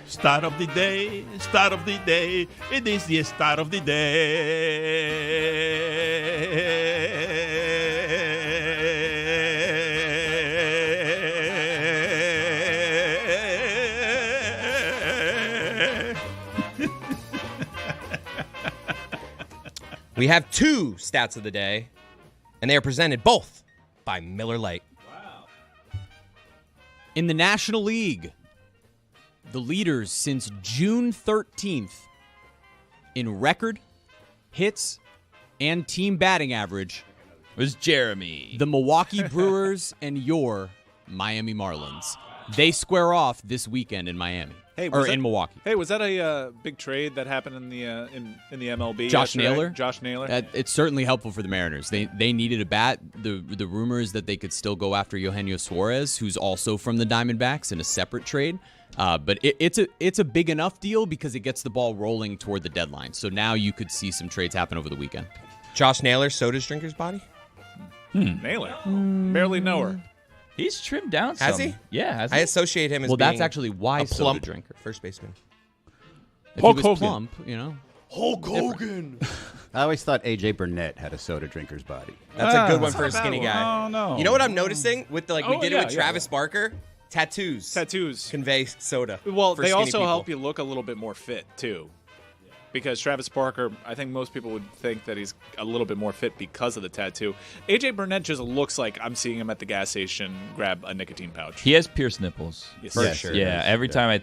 Start of the day, start of the day, it is your start of the day. We have two stats of the day, and they are presented both by Miller Lite. In the National League, the leaders since June 13th in record, hits, and team batting average was Jeremy. The Milwaukee Brewers and your Miami Marlins. They square off this weekend in Miami. In Milwaukee. Hey, was that a big trade that happened in the in the MLB? Josh yesterday? Naylor? Josh Naylor. It's certainly helpful for the Mariners. They needed a bat. The rumor is that they could still go after Eugenio Suarez, who's also from the Diamondbacks, in a separate trade. But it's a big enough deal because it gets the ball rolling toward the deadline. So now you could see some trades happen over the weekend. Josh Naylor, Soda's Drinker's Body? Naylor. Barely know her. He's trimmed down some. Has he? Yeah, has I he? associate him as Well, being that's actually why a Soda plump drinker. first baseman. If Hulk he was Hogan. plump, Hulk Hogan. I always thought AJ Burnett had a soda drinker's body. That's a good one that's for a not a bad skinny one. guy. Oh, no. You know what I'm noticing with we did it with yeah. Travis Barker? Tattoos. Tattoos Convey soda. Well, for they skinny also people. help you look a little bit more fit too. Because Travis Barker, I think most people would think that he's a little bit more fit because of the tattoo. AJ Burnett just looks like I'm seeing him at the gas station grab a nicotine pouch. He has pierced nipples. Yes. For Yes, sure. he Yeah, does. every time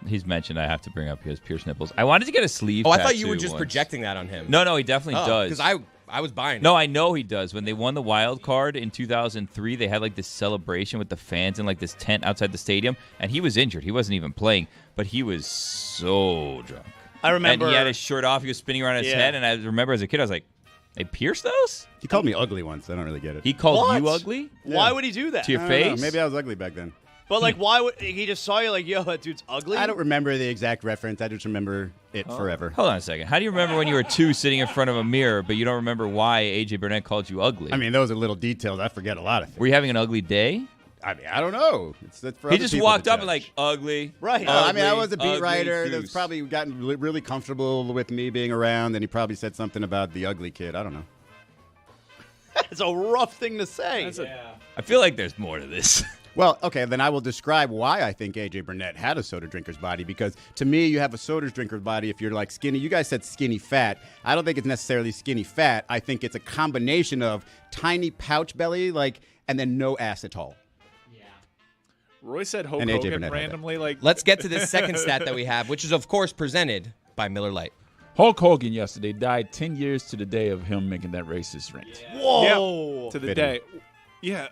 he's mentioned, I have to bring up he has pierced nipples. I wanted to get a sleeve Oh, I thought you tattoo were just once. projecting that on him. No, he definitely does. Because I was buying it. No, I know he does. When they won the wild card in 2003, they had like this celebration with the fans in like this tent outside the stadium, and he was injured. He wasn't even playing, but he was so drunk. I remember. And he had his shirt off. He was spinning around his Yeah. head, and I remember as a kid, I was like, "They pierced those?" He called me ugly once. I don't really get it. He called What? you ugly Why would he do that? to your I don't know. face. Maybe I was ugly back then. But like, why would he just saw you like, yo, that dude's ugly? I don't remember the exact reference. I just remember it forever. Hold on a second. How do you remember when you were 2 sitting in front of a mirror, but you don't remember why AJ Burnett called you ugly? I mean, those are little details. I forget a lot of things. Were you having an ugly day? I mean, I don't know. That's for He other just people walked to up and judge. like, ugly. Right. I mean, I ugly, was a beat ugly writer that's goose. probably gotten really comfortable with me being around, and he probably said something about the ugly kid. I don't know. It's a rough thing to say. I feel like there's more to this. Well, okay, then I will describe why I think AJ Burnett had a soda drinker's body, because to me, you have a soda drinker's body if you're like skinny. You guys said skinny fat. I don't think it's necessarily skinny fat. I think it's a combination of tiny pouch belly, and then no ass at all. Roy said Hulk And AJ Hogan Burnett had randomly. Like, Let's get to this second stat that we have, which is, of course, presented by Miller Lite. Hulk Hogan yesterday died 10 years to the day of him making that racist rant. Whoa! Yep, to the day. Yeah.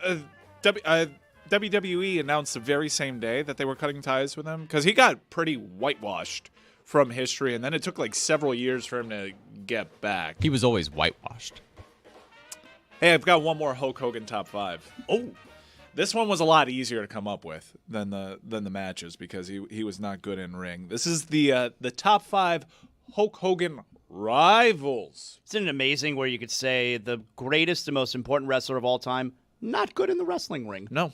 WWE announced the very same day that they were cutting ties with him because he got pretty whitewashed from history, and then it took like several years for him to get back. He was always whitewashed. Hey, I've got one more Hulk Hogan top 5. Oh, this one was a lot easier to come up with than the matches because he was not good in ring. This is the top 5 Hulk Hogan rivals. Isn't it amazing where you could say the greatest and most important wrestler of all time, not good in the wrestling ring? No.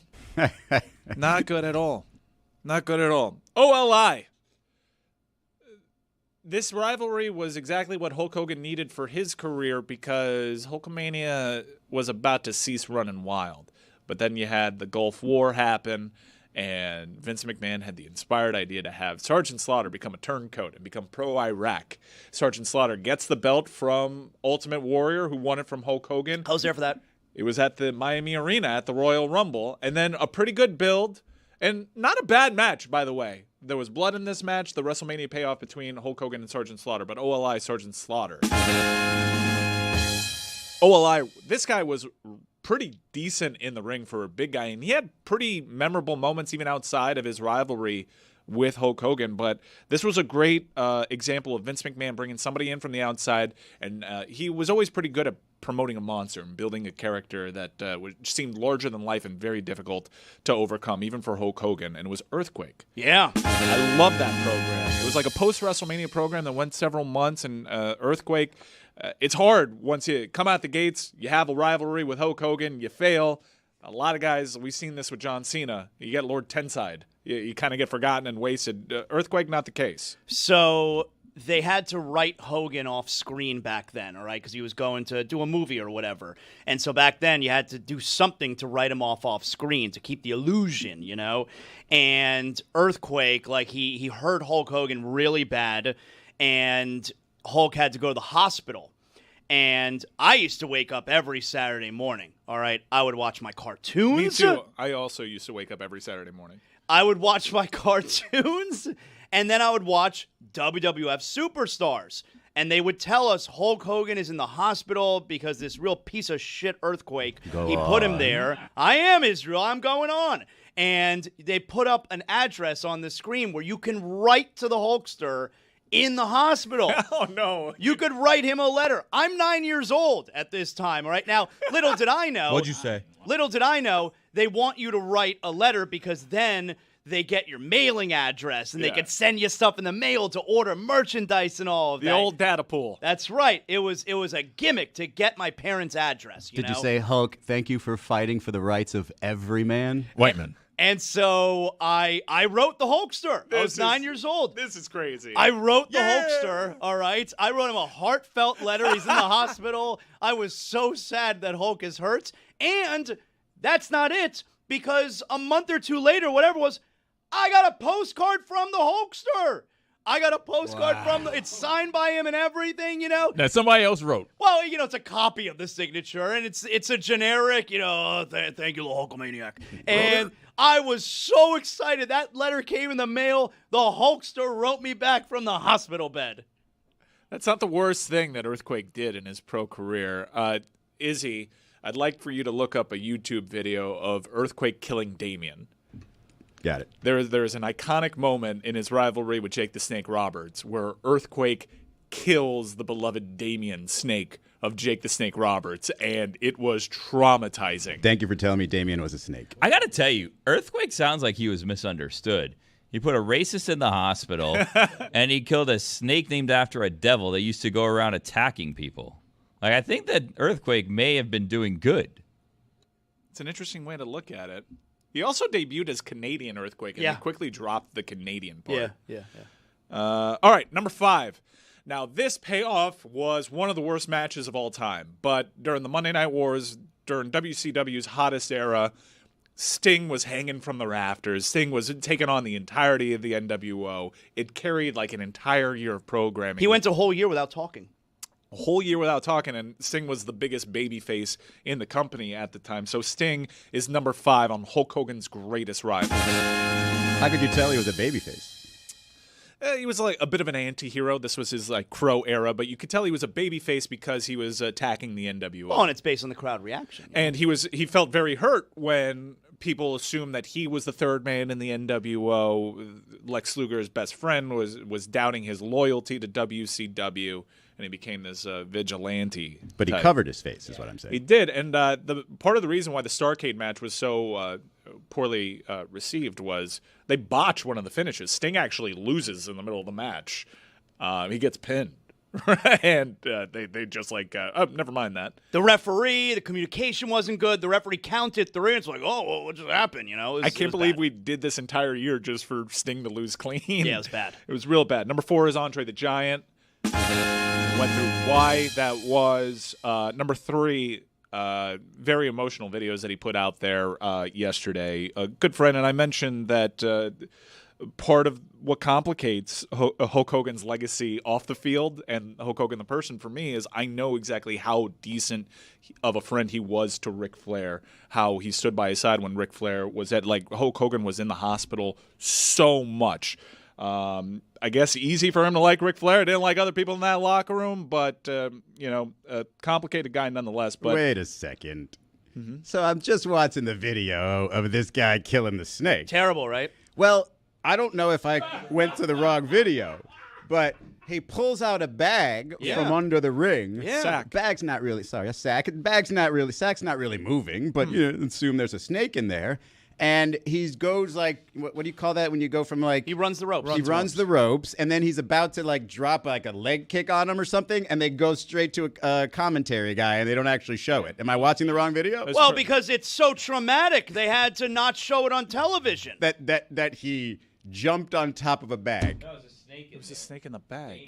Not good at all. Not good at all. OLI. This rivalry was exactly what Hulk Hogan needed for his career because Hulkamania was about to cease running wild. But then you had the Gulf War happen, and Vince McMahon had the inspired idea to have Sergeant Slaughter become a turncoat and become pro-Iraq. Sergeant Slaughter gets the belt from Ultimate Warrior, who won it from Hulk Hogan. I was there for that. It was at the Miami Arena at the Royal Rumble, and then a pretty good build, and not a bad match, by the way. There was blood in this match, the WrestleMania payoff between Hulk Hogan and Sergeant Slaughter, but OLI Sergeant Slaughter. OLI, this guy was pretty decent in the ring for a big guy, and he had pretty memorable moments even outside of his rivalry with Hulk Hogan, but this was a great example of Vince McMahon bringing somebody in from the outside, and he was always pretty good at promoting a monster and building a character that seemed larger than life and very difficult to overcome, even for Hulk Hogan, and it was Earthquake. Yeah. I love that program. It was like a post-WrestleMania program that went several months, and Earthquake, it's hard once you come out the gates, you have a rivalry with Hulk Hogan, you fail. A lot of guys, we've seen this with John Cena, you get Lord Tenside. You kind of get forgotten and wasted. Earthquake, not the case. So they had to write Hogan off screen back then, all right, because he was going to do a movie or whatever. And so back then you had to do something to write him off screen to keep the illusion, you know? And Earthquake, like he hurt Hulk Hogan really bad, and Hulk had to go to the hospital. And I used to wake up every Saturday morning, all right? I would watch my cartoons. Me too. I also used to wake up every Saturday morning. I would watch my cartoons, and then I would watch WWF Superstars. And they would tell us Hulk Hogan is in the hospital because this real piece of shit Earthquake, he put him there. I am Israel. I'm going on. And they put up an address on the screen where you can write to the Hulkster in the hospital. Oh, no. You could write him a letter. I'm 9 years old at this time, all right? Now, little did I know. What'd you say? Little did I know they want you to write a letter because then they get your mailing address and they could send you stuff in the mail to order merchandise and all of that. The old data pool. That's right. It was a gimmick to get my parents' address. Did you say, Hulk, thank you for fighting for the rights of every man? White man. And so I wrote the Hulkster. I was 9 years old. This is crazy. I wrote the Hulkster, all right? I wrote him a heartfelt letter. He's in the hospital. I was so sad that Hulk is hurt. And that's not it, because a month or two later, whatever it was, I got a postcard from the Hulkster. I got a postcard from it's signed by him and everything, you know. That somebody else wrote. Well, you know, it's a copy of the signature, and it's a generic, you know, thank you, Hulkamaniac. And I was so excited. That letter came in the mail. The Hulkster wrote me back from the hospital bed. That's not the worst thing that Earthquake did in his pro career. Izzy, I'd like for you to look up a YouTube video of Earthquake killing Damien. Got it. There's an iconic moment in his rivalry with Jake the Snake Roberts where Earthquake kills the beloved Damien Snake of Jake the Snake Roberts, and it was traumatizing. Thank you for telling me Damien was a snake. I got to tell you, Earthquake sounds like he was misunderstood. He put a racist in the hospital, and he killed a snake named after a devil that used to go around attacking people. Like, I think that Earthquake may have been doing good. It's an interesting way to look at it. He also debuted as Canadian Earthquake, and he quickly dropped the Canadian part. Yeah. All right, number 5. Now, this payoff was one of the worst matches of all time, but during the Monday Night Wars, during WCW's hottest era, Sting was hanging from the rafters. Sting was taking on the entirety of the NWO. It carried like an entire year of programming. He went a whole year without talking. A whole year without talking, and Sting was the biggest babyface in the company at the time. So Sting is number 5 on Hulk Hogan's greatest rival. How could you tell he was a babyface? He was like a bit of an anti-hero. This was his like Crow era, but you could tell he was a babyface because he was attacking the NWO. Well, and it's based on the crowd reaction. And he felt very hurt when people assumed that he was the third man in the NWO. Lex Luger's best friend was doubting his loyalty to WCW, and he became this vigilante. But he type. covered his face, is what I'm saying. He did, and the part of the reason why the Starrcade match was so poorly received was they botched one of the finishes. Sting actually loses in the middle of the match. He gets pinned. And they just like, oh, never mind that. The referee, the communication wasn't good. The referee counted 3. It's like, oh, well, what just happened? You know, I can't believe we did this entire year just for Sting to lose clean. Yeah, it was bad. It was real bad. Number 4 is Andre the Giant. Went through why that was. Number 3, very emotional videos that he put out there yesterday. A good friend, and I mentioned that part of what complicates Hulk Hogan's legacy off the field and Hulk Hogan the person for me is I know exactly how decent of a friend he was to Ric Flair, how he stood by his side when Ric Flair was Hulk Hogan was in the hospital so much. I guess easy for him to like Ric Flair. Didn't like other people in that locker room, but, a complicated guy nonetheless. But wait a second. Mm-hmm. So I'm just watching the video of this guy killing the snake. Terrible, right? Well, I don't know if I went to the wrong video, but he pulls out a bag from under the ring. Yeah. Sack. Bag's not really, sorry, a sack. Sack's not really moving, but you assume there's a snake in there. And he goes like, what do you call that when you go from like... He runs the ropes. He runs the ropes, and then he's about to like drop like a leg kick on him or something, and they go straight to a commentary guy, and they don't actually show it. Am I watching the wrong video? Well, because it's so traumatic, they had to not show it on television. That he jumped on top of a bag. No, it was a snake. It was a snake in the bag.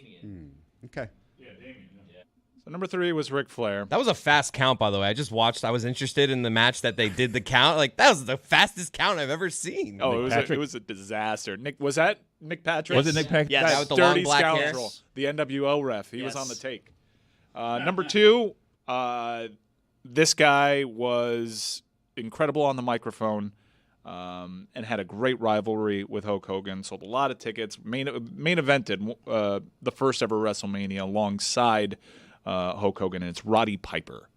Okay. Yeah, Damien. So number 3 was Ric Flair. That was a fast count, by the way. I just watched. I was interested in the match that they did the count. Like, that was the fastest count I've ever seen. Oh, it was a disaster. Was that Nick Patrick? Was it Nick Patrick? Yes. That with the dirty long black hair. scoundrel, the NWO ref. He was on the take. Number 2, this guy was incredible on the microphone and had a great rivalry with Hulk Hogan. Sold a lot of tickets. Main evented the first ever WrestleMania alongside Hulk Hogan, and it's Roddy Piper.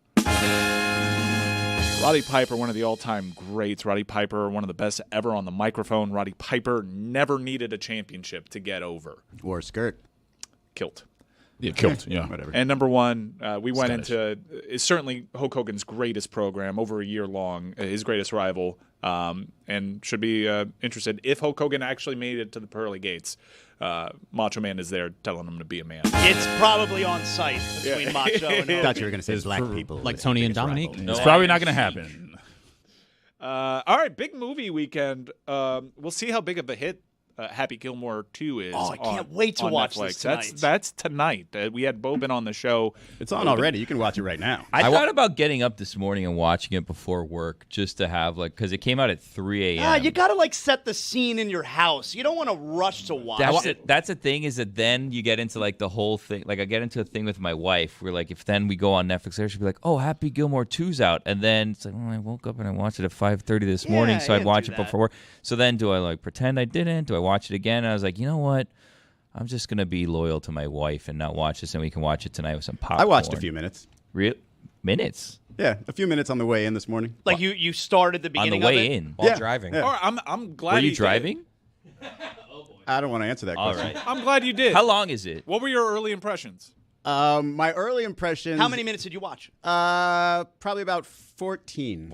Roddy Piper, one of the all-time greats. Roddy Piper, one of the best ever on the microphone. Roddy Piper never needed a championship to get over. Wore a skirt. Kilt. Yeah, kilt. Yeah, whatever. And number 1, we went into is certainly Hulk Hogan's greatest program, over a year long, his greatest rival, and should be interested if Hulk Hogan actually made it to the pearly gates. Macho Man is there telling him to be a man. It's probably on site between Macho and I thought you were going to say black people. Like Tony and Dominique? It's probably not going to happen. All right, big movie weekend. We'll see how big of a hit Happy Gilmore 2 is. Oh, I can't wait to watch Netflix. this tonight. That's tonight. We had Bobin on the show. It's on already. You can watch it right now. I thought about getting up this morning and watching it before work just to have, because it came out at 3 a.m. You got to, set the scene in your house. You don't want to rush to watch it. That's the thing, is that then you get into, the whole thing. I get into a thing with my wife where, if then we go on Netflix, there she'll be like, oh, Happy Gilmore 2's out. And then it's like, I woke up and I watched it at 5:30 this morning, so I'd watch it before work. So then do I, pretend I didn't? Do I watch it again? And I was like, you know what? I'm just going to be loyal to my wife and not watch this, and we can watch it tonight with some popcorn. I watched a few minutes. Real minutes? Yeah, a few minutes on the way in this morning. You started the beginning on the of way it? in While driving. Yeah. Or I'm glad Were you driving? I don't want to answer that All question. right. I'm glad you did. How long is it? What were your early impressions? My early impressions... How many minutes did you watch? Probably about 14.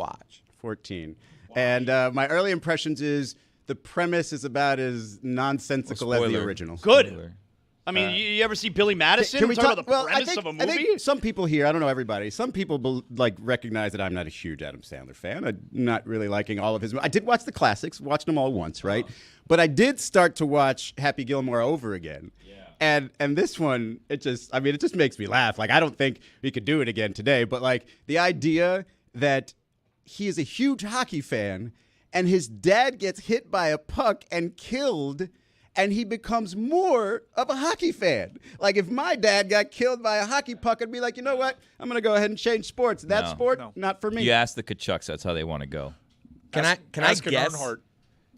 14. And my early impressions is the premise is about as nonsensical as the original. Good. Spoiler. I mean, you ever see Billy Madison? Can we talk talk about the premise of a movie? I think some people here, I don't know everybody, some people recognize that I'm not a huge Adam Sandler fan. I'm not really liking all of his movies. I did watch the classics, watched them all once, right? But I did start to watch Happy Gilmore over again. Yeah. And this one, it just makes me laugh. I don't think we could do it again today, but the idea that he is a huge hockey fan and his dad gets hit by a puck and killed, and he becomes more of a hockey fan. If my dad got killed by a hockey puck, I'd be like, you know what? I'm going to go ahead and change sports. That sport, not for me. You ask the Kachucks, that's how they want to go. Can I guess?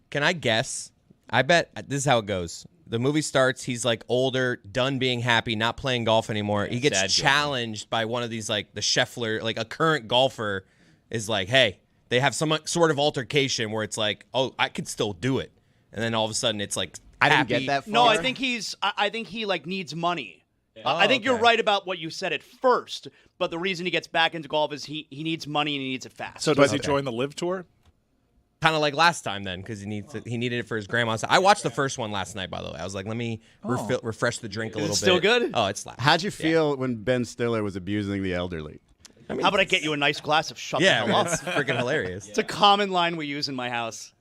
Can I guess? I bet this is how it goes. The movie starts. He's like older, done being happy, not playing golf anymore. He gets Sad challenged by one of these like the Scheffler, like a current golfer is like, hey, they have some sort of altercation where it's like, oh, I could still do it. And then all of a sudden it's like, I didn't happy. get that far. No, I think he like needs money. I think you're right about what you said at first, but the reason he gets back into golf is he needs money and he needs it fast. So does he join the Live Tour? Kind of like last time then, because he needed it for his grandma's. I watched the first one last night, by the way. I was like, let me refresh the drink a little bit. Still good? Oh, it's slaps. How'd you feel when Ben Stiller was abusing the elderly? How about I get you a nice glass of shut the Yeah, hell up? it's freaking hilarious. It's a common line we use in my house.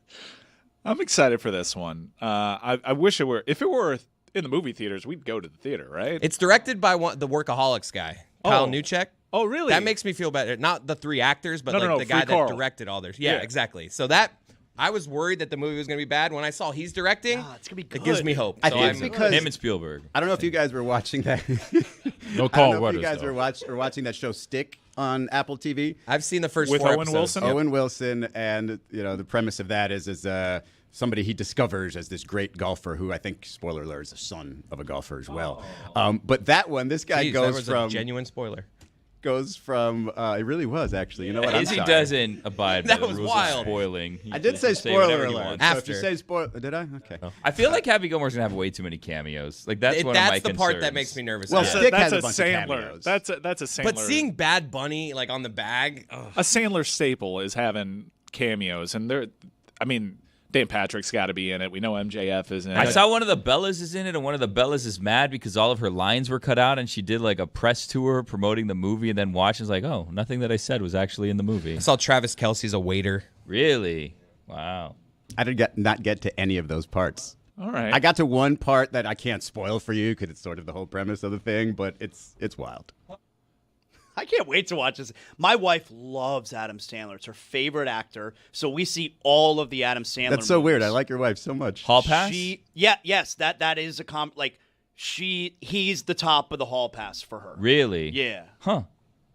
I'm excited for this one. I wish it were. If it were in the movie theaters, we'd go to the theater, right? It's directed by the Workaholics guy, Kyle Newcheck. Oh, really? That makes me feel better. Not the 3 actors, but No, the guy Free Carl. that directed all theirs. Yeah, exactly. So that I was worried that the movie was going to be bad. When I saw he's directing, it's going to be good. it gives me hope. I So think it's because Him and Spielberg. I don't know if you guys were watching that. No I Carl don't know if you Weathers, guys though. were watching that show Stick on Apple TV. I've seen the first With 4 Owen episodes. Wilson? Owen Wilson, and the premise of that is somebody he discovers as this great golfer who I think, spoiler alert, is the son of a golfer as well. But that one, this guy Jeez, that goes was from a genuine spoiler. It really was actually. You know what? I'm Izzy sorry. doesn't abide by That the was rules wild. of spoiling. He I did can say say whatever spoiler he alert. wants. So if you After. say spoiler, did I? Okay. I feel like Happy Gilmore's gonna have way too many cameos. Like that's one of my That's the concerns. part that makes me nervous. Well, about it. Stick that's has a a bunch of Sandler. cameos. That's a Sandler. But seeing Bad Bunny like on the bag, a Sandler staple is having cameos, and Dan Patrick's got to be in it. We know MJF is in it. I saw one of the Bellas is in it, and one of the Bellas is mad because all of her lines were cut out, and she did like a press tour promoting the movie, and then watches like, oh, nothing that I said was actually in the movie. I saw Travis Kelce's a waiter. Really? Wow. I did not get to any of those parts. All right. I got to one part that I can't spoil for you because it's sort of the whole premise of the thing, but it's wild. I can't wait to watch this. My wife loves Adam Sandler. It's her favorite actor. So we see all of the Adam Sandler That's so movies. weird. I like your wife so much. Hall pass? Yes, that is a he's the top of the hall pass for her. Really? Yeah. Huh.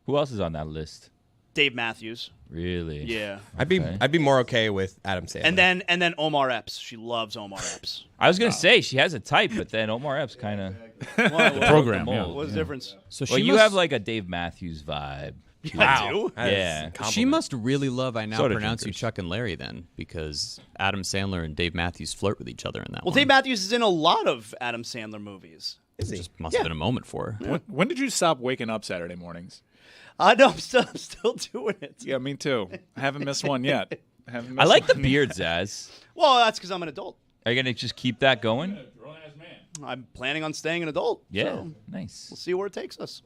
Who else is on that list? Dave Matthews. Really? Yeah. I'd be more okay with Adam Sandler. And then Omar Epps. She loves Omar Epps. I was gonna say she has a type, but then Omar Epps kind of The program, yeah. What's the difference? So well, she you must, have like a Dave Matthews vibe. I do? Yeah. she must really love I Now Soda Pronounce You drinkers. Chuck and Larry then, because Adam Sandler and Dave Matthews flirt with each other in that Well, one. Dave Matthews is in a lot of Adam Sandler movies. It just must have been a moment for her. When did you stop waking up Saturday mornings? No, I'm still doing it. Yeah, me too. I haven't missed one yet. I like the beard, Zaz. Well, that's because I'm an adult. Are you gonna just keep that going? I'm planning on staying an adult. Yeah, so nice. we'll see where it takes us.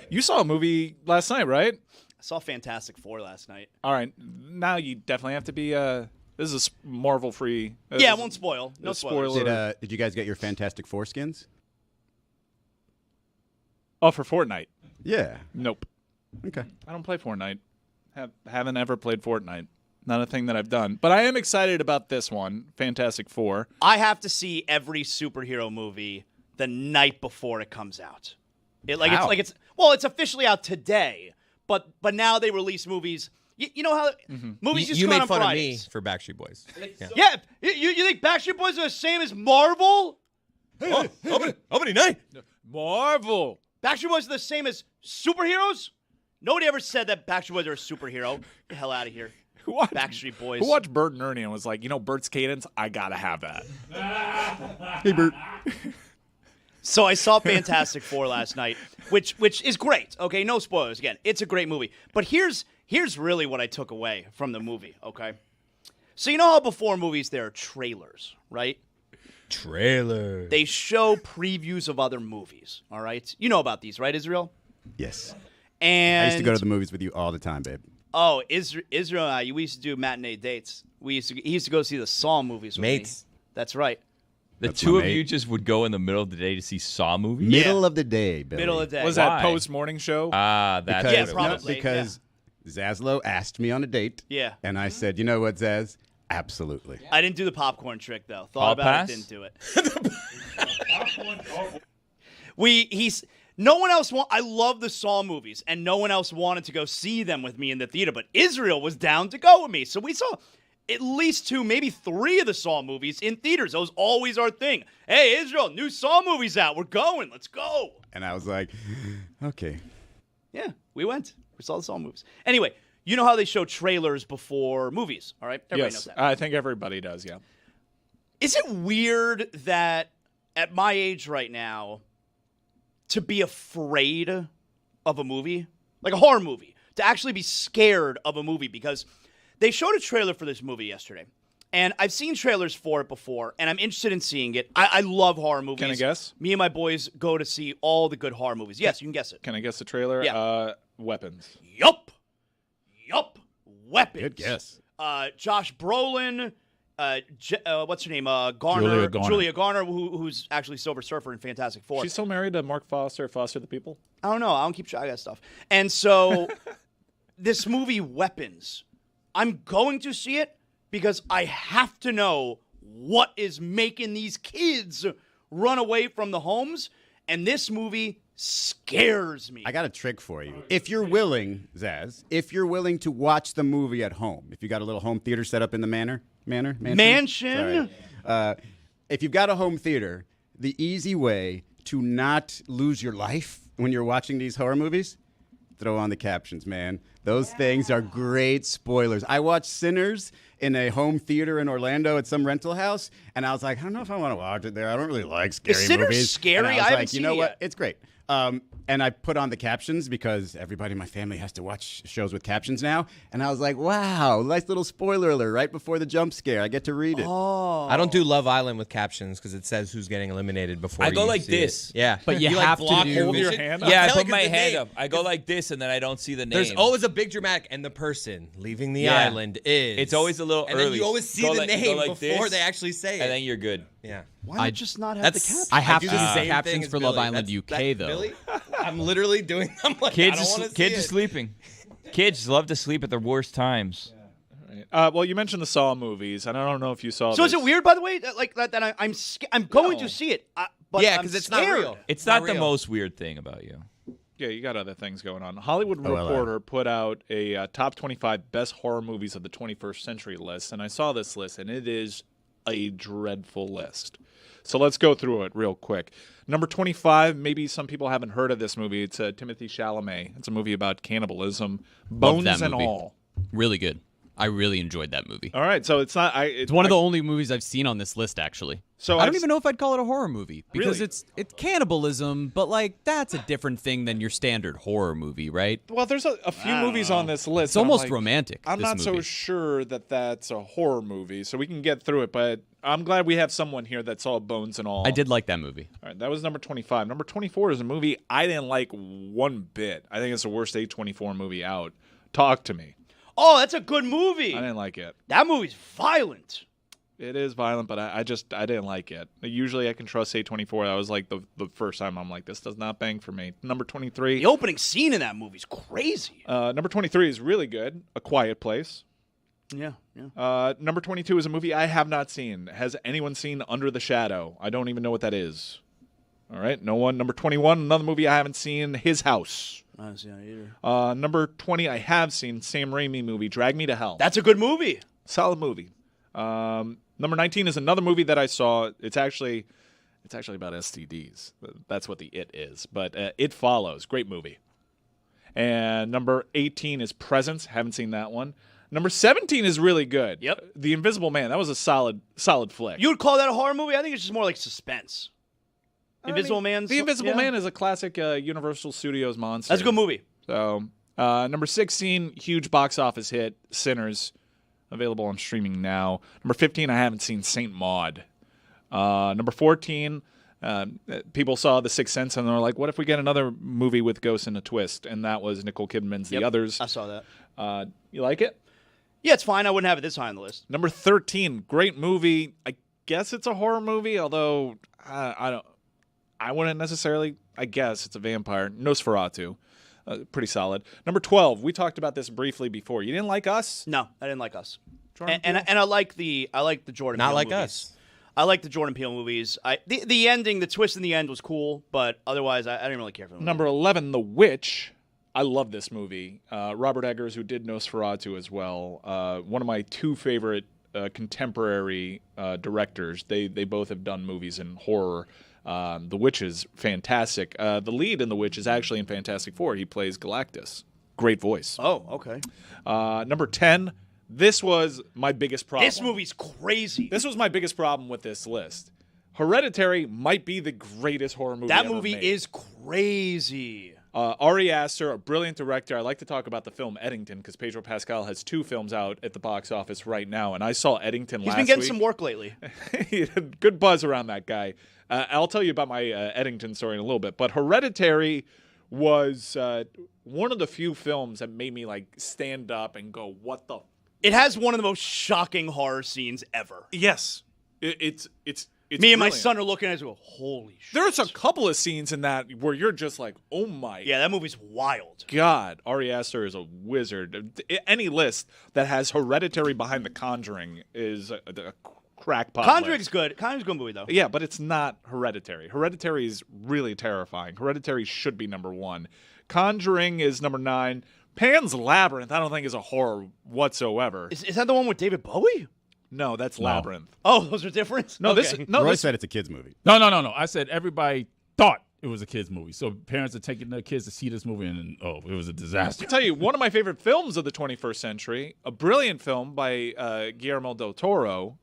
You saw a movie last night, right? I saw Fantastic Four last night. All right. Now you definitely have to be. This is Marvel-free. Yeah, it won't spoil. No spoilers. Did you guys get your Fantastic Four skins? Oh, for Fortnite. Yeah. Nope. Okay. I don't play Fortnite. Haven't ever played Fortnite. Not a thing that I've done. But I am excited about this one, Fantastic Four. I have to see every superhero movie the night before it comes out. It's officially out today, but now they release movies. You know how movies used you to come made on fun Fridays. of me for Backstreet Boys. Yeah, you think Backstreet Boys are the same as Marvel? Opening night. Marvel. Backstreet Boys are the same as superheroes? Nobody ever said that Backstreet Boys are a superhero. Get the hell out of here. Backstreet Boys. Who watched Bert and Ernie and was like, Bert's cadence? I gotta have that. Hey, Bert. So I saw Fantastic Four last night, which is great. Okay, no spoilers. Again, it's a great movie. But here's really what I took away from the movie. Okay, so you know how before movies there are trailers, right? Trailer. They show previews of other movies. All right, you know about these, right, Israel? Yes. And I used to go to the movies with you all the time, babe. Oh, Israel and I, we used to do matinee dates. He used to go see the Saw movies with Mates. me. That's right. The That's two my of you mate. just would go in the middle of the day to see Saw movies? Middle of the day, Billy. Middle of the day. Was Why? that post-morning show? Ah, that's Because, Yeah, what it was. probably. because Zaslow asked me on a date. Yeah. And I said, you know what, Zaz? Absolutely. I didn't do the popcorn trick though. Thought Hall about pass? it, didn't do it. No one else I love the Saw movies, and no one else wanted to go see them with me in the theater, but Israel was down to go with me. So we saw at least 2, maybe 3 of the Saw movies in theaters. Those always our thing. Hey, Israel, new Saw movie's out. We're going. Let's go. And I was like, okay. Yeah, we went. We saw the Saw movies. Anyway, you know how they show trailers before movies, all right? Everybody knows that. I think everybody does, yeah. Is it weird that at my age right now, to be afraid of a movie, like a horror movie, to actually be scared of a movie? Because they showed a trailer for this movie yesterday, and I've seen trailers for it before, and I'm interested in seeing it. I love horror movies. Can I guess? Me and my boys go to see all the good horror movies. Yes, you can guess it. Can I guess the trailer? Yeah. Weapons. Yup. Weapons. Good guess. Josh Brolin. What's her name? Garner. Julia Garner, who's actually Silver Surfer in Fantastic Four. She's still married to Mark Foster the People? I don't know. I don't keep track of that stuff. And so, this movie, Weapons, I'm going to see it because I have to know what is making these kids run away from the homes. And this movie scares me. I got a trick for you. If you're willing, Zaz, if you're willing to watch the movie at home, if you got a little home theater set up in the mansion? Sorry. If you've got a home theater, the easy way to not lose your life when you're watching these horror movies, throw on the captions, man. Those things are great spoilers. I watched Sinners in a home theater in Orlando at some rental house, and I was like, I don't know if I want to watch it there. I don't really like scary Is Sinners movies. scary? And I was I haven't like, seen you know it what? yet. It's great. And I put on the captions because everybody in my family has to watch shows with captions now. And I was like, wow, nice little spoiler alert right before the jump scare. I get to read it. Oh. I don't do Love Island with captions because it says who's getting eliminated before I go you like see this. It. Yeah. But you like have to block do- Hold your vision? hand up. Yeah, I Kelly, put my 'cause the hand name- up. I go like this, and then I don't see the name. There's always a big dramatic, and the person leaving the Yeah. island is. It's always a little and early. then you always see Go the like- go name like before this, they actually say it. and then you're good. Yeah. Why not just not have the That's- captions? I have do to the use same captions thing as for Love Billy. Island That's UK, though. Billy? I'm literally doing. I'm like, Kids, I don't want to see kids it. are sleeping. Kids love to sleep at their worst times. Well, you mentioned the Saw movies, and I don't know if you saw So this. is it weird, by the way, that I'm going to see it? But Yeah, I'm 'cause it's not scared. real. It's Not not the real. most weird thing about you. Yeah, you got other things going on. Hollywood OLA. Reporter put out a top 25 best horror movies of the 21st century list, and I saw this list, and it is a dreadful list. So let's go through it real quick. Number 25, maybe some people haven't heard of this movie. It's Timothy Chalamet. It's a movie about cannibalism, Love bones that and movie. all. Really good. I really enjoyed that movie. All right, so it's not. It's one of the only movies I've seen on this list, actually. So I don't I've- even know if I'd call it a horror movie because Really? it's cannibalism, but like that's a different thing than your standard horror movie, right? Well, there's a few movies on this list. It's and I'm almost like, romantic. I'm this not so movie. sure that that's a horror movie, so we can get through it. But I'm glad we have someone here that saw bones and all. I did like that movie. All right, that was number 25. Number 24 is a movie I didn't like one bit. I think it's the worst A24 movie out. Talk to Me. Oh, that's a good movie. I didn't like it. That movie's violent. It is violent, but I didn't like it. Usually I can trust A24. That was like the first time I'm like, this does not bang for me. Number 23. The opening scene in that movie's crazy. Number 23 is really good. A Quiet Place. Yeah. Number 22 is a movie I have not seen. Has anyone seen Under the Shadow? I don't even know what that is. All right, no one. Number 21, another movie I haven't seen, His House. I haven't seen it either. Number 20, I have seen Sam Raimi movie, Drag Me to Hell. That's a good movie. Solid movie. Number 19 is another movie that I saw. It's actually about STDs. That's what the It is. But It Follows. Great movie. And number 18 is Presence. Haven't seen that one. Number 17 is really good. Yep. The Invisible Man. That was a solid flick. You would call that a horror movie? I think it's just more like suspense. Invisible Man. The Invisible Man is a classic Universal Studios monster. That's a good movie. So, number 16, huge box office hit, Sinners, available on streaming now. Number 15, I haven't seen Saint Maud. Number 14, people saw The Sixth Sense and they were like, what if we get another movie with ghosts and a twist? And that was Nicole Kidman's The Others. I saw that. You like it? Yeah, it's fine. I wouldn't have it this high on the list. Number 13, great movie. I guess it's a horror movie, although I wouldn't necessarily. I guess it's a vampire. Nosferatu. Pretty solid. Number 12. We talked about this briefly before. You didn't like Us? No, I didn't like Us. Jordan And I like the Jordan Not Peele like movies. Us. I like the Jordan Peele movies. The ending, the twist in the end was cool, but otherwise I didn't really care for the movie. Number 11, The Witch. I love this movie. Robert Eggers, who did Nosferatu as well. One of my two favorite contemporary directors. They both have done movies in horror. The Witch is fantastic. The lead in The Witch is actually in Fantastic Four. He plays Galactus. Great voice. Oh, okay. Number 10. This was my biggest problem. This movie's crazy. This was my biggest problem with this list. Hereditary might be the greatest horror movie That ever movie made. is crazy. Ari Aster, a brilliant director. I like to talk about the film Eddington because Pedro Pascal has 2 films out at the box office right now, and I saw Eddington last week. He's been getting some work lately. Good buzz around that guy. I'll tell you about my Eddington story in a little bit, but Hereditary was one of the few films that made me like stand up and go, "What the?" It has one of the most shocking horror scenes ever. Yes, it's me and my brilliant. son are looking at it and go, holy shit. There's a couple of scenes in that where you're just like, oh my. Yeah, that movie's wild. God, Ari Aster is a wizard. Any list that has Hereditary behind The Conjuring is a crackpot. Conjuring's good. Conjuring's a good movie, though. Yeah, but it's not Hereditary. Hereditary is really terrifying. Hereditary should be number 1. Conjuring is number 9. Pan's Labyrinth, I don't think is a horror whatsoever. Is that the one with David Bowie? No, that's Labyrinth. Oh, those are different? No, Okay. Roy said it's a kid's movie. No. I said everybody thought it was a kid's movie. So parents are taking their kids to see this movie, and it was a disaster. I'll tell you, one of my favorite films of the 21st century, a brilliant film by Guillermo del Toro,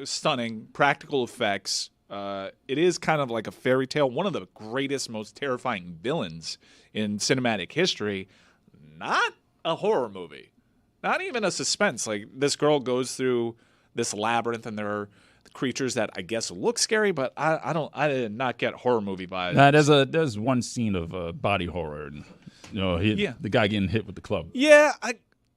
stunning, practical effects. It is kind of like a fairy tale, one of the greatest, most terrifying villains in cinematic history. Not a horror movie. Not even a suspense. Like, this girl goes through this labyrinth, and there are creatures that I guess look scary, but I did not get horror movie vibes. Nah, there's one scene of body horror, and the guy getting hit with the club. Yeah,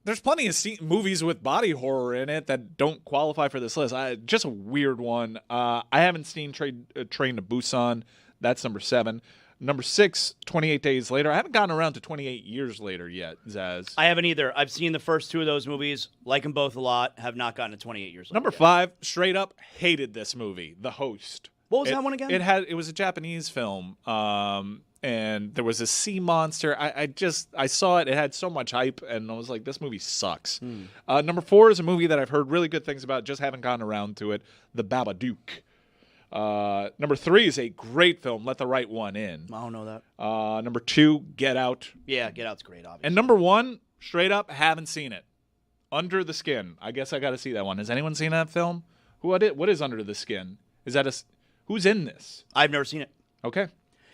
there's plenty of movies with body horror in it that don't qualify for this list. Just a weird one. I haven't seen Train to Busan. That's number 7. Number 6, 28 Days Later. I haven't gotten around to 28 Years Later yet, Zaz. I haven't either. I've seen the first 2 of those movies, like them both a lot, have not gotten to 28 Years Later. Number 5, straight up hated this movie, The Host. What was that one again? It was a Japanese film, and there was a sea monster. I saw it. It had so much hype, and I was like, this movie sucks. Number 4 is a movie that I've heard really good things about, just haven't gotten around to it, The Babadook. Number 3 is a great film, Let the Right One In. I don't know that. Number 2, Get Out. Yeah, Get Out's great, obviously. And number 1, straight up, haven't seen it. Under the Skin. I guess I got to see that one. Has anyone seen that film? What is Under the Skin? Is that who's in this? I've never seen it. Okay.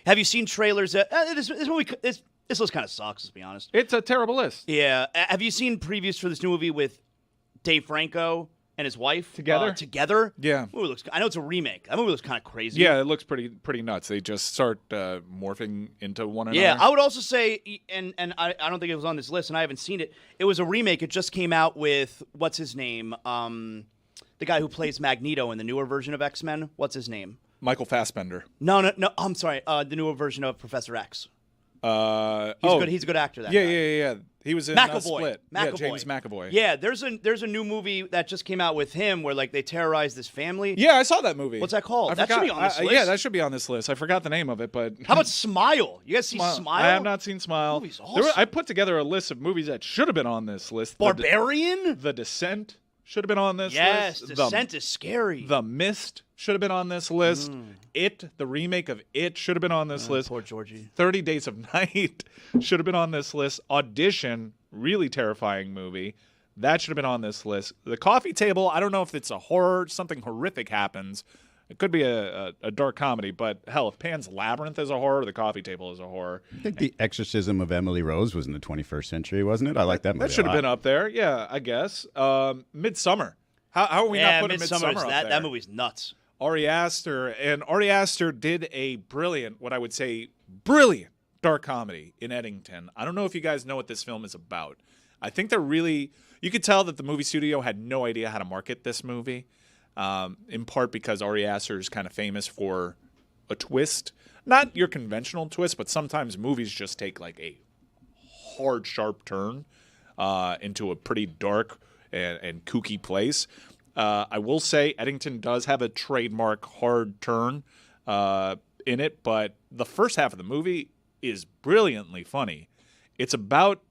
Have you seen trailers? This movie, this list kind of sucks, let's be honest. It's a terrible list. Yeah. Have you seen previews for this new movie with Dave Franco and his wife together? Yeah. Movie looks. I know it's a remake. That movie looks kind of crazy. Yeah, it looks pretty nuts. They just start morphing into one another. Yeah, I would also say, and I don't think it was on this list, and I haven't seen it. It was a remake. It just came out with what's his name, the guy who plays Magneto in the newer version of X-Men. What's his name? Michael Fassbender. No. I'm sorry. The newer version of Professor X. He's a good actor. That guy. Yeah. He was in Split. Yeah, James McAvoy. Yeah, there's a new movie that just came out with him where like they terrorize this family. Yeah, I saw that movie. What's that called? I That should be on this list. Yeah, that should be on this list. I forgot the name of it, but how about Smile? You guys see Smile? I have not seen Smile. That movie's awesome. I put together a list of movies that should have been on this list. Barbarian? The Descent should have been on this yes, list. Descent is scary. The Mist should have been on this list. It, the remake of It, should have been on this list. Poor Georgie. 30 Days of Night should have been on this list. Audition, really terrifying movie. That should have been on this list. The Coffee Table, I don't know if it's a horror, something horrific happens. It could be a dark comedy, but hell, if Pan's Labyrinth is a horror, The Coffee Table is a horror. I think The Exorcism of Emily Rose was in the 21st century, wasn't it? I like that movie. That should have been up there. Yeah, I guess. Midsummer. How are we not putting Midsummer up there? That movie's nuts. Ari Aster did a brilliant dark comedy in Eddington. I don't know if you guys know what this film is about. I think you could tell that the movie studio had no idea how to market this movie, in part because Ari Aster is kind of famous for a twist. Not your conventional twist, but sometimes movies just take like a hard, sharp turn into a pretty dark and kooky place. I will say Eddington does have a trademark hard turn in it, but the first half of the movie is brilliantly funny. It's about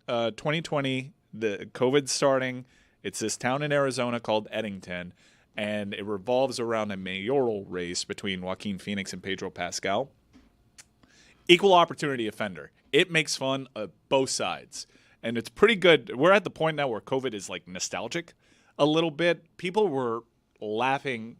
2020, the COVID starting, It's this town in Arizona called Eddington, and it revolves around a mayoral race between Joaquin Phoenix and Pedro Pascal. Equal opportunity offender. It makes fun of both sides, and it's pretty good. We're at the point now where COVID is like nostalgic a little bit. People were laughing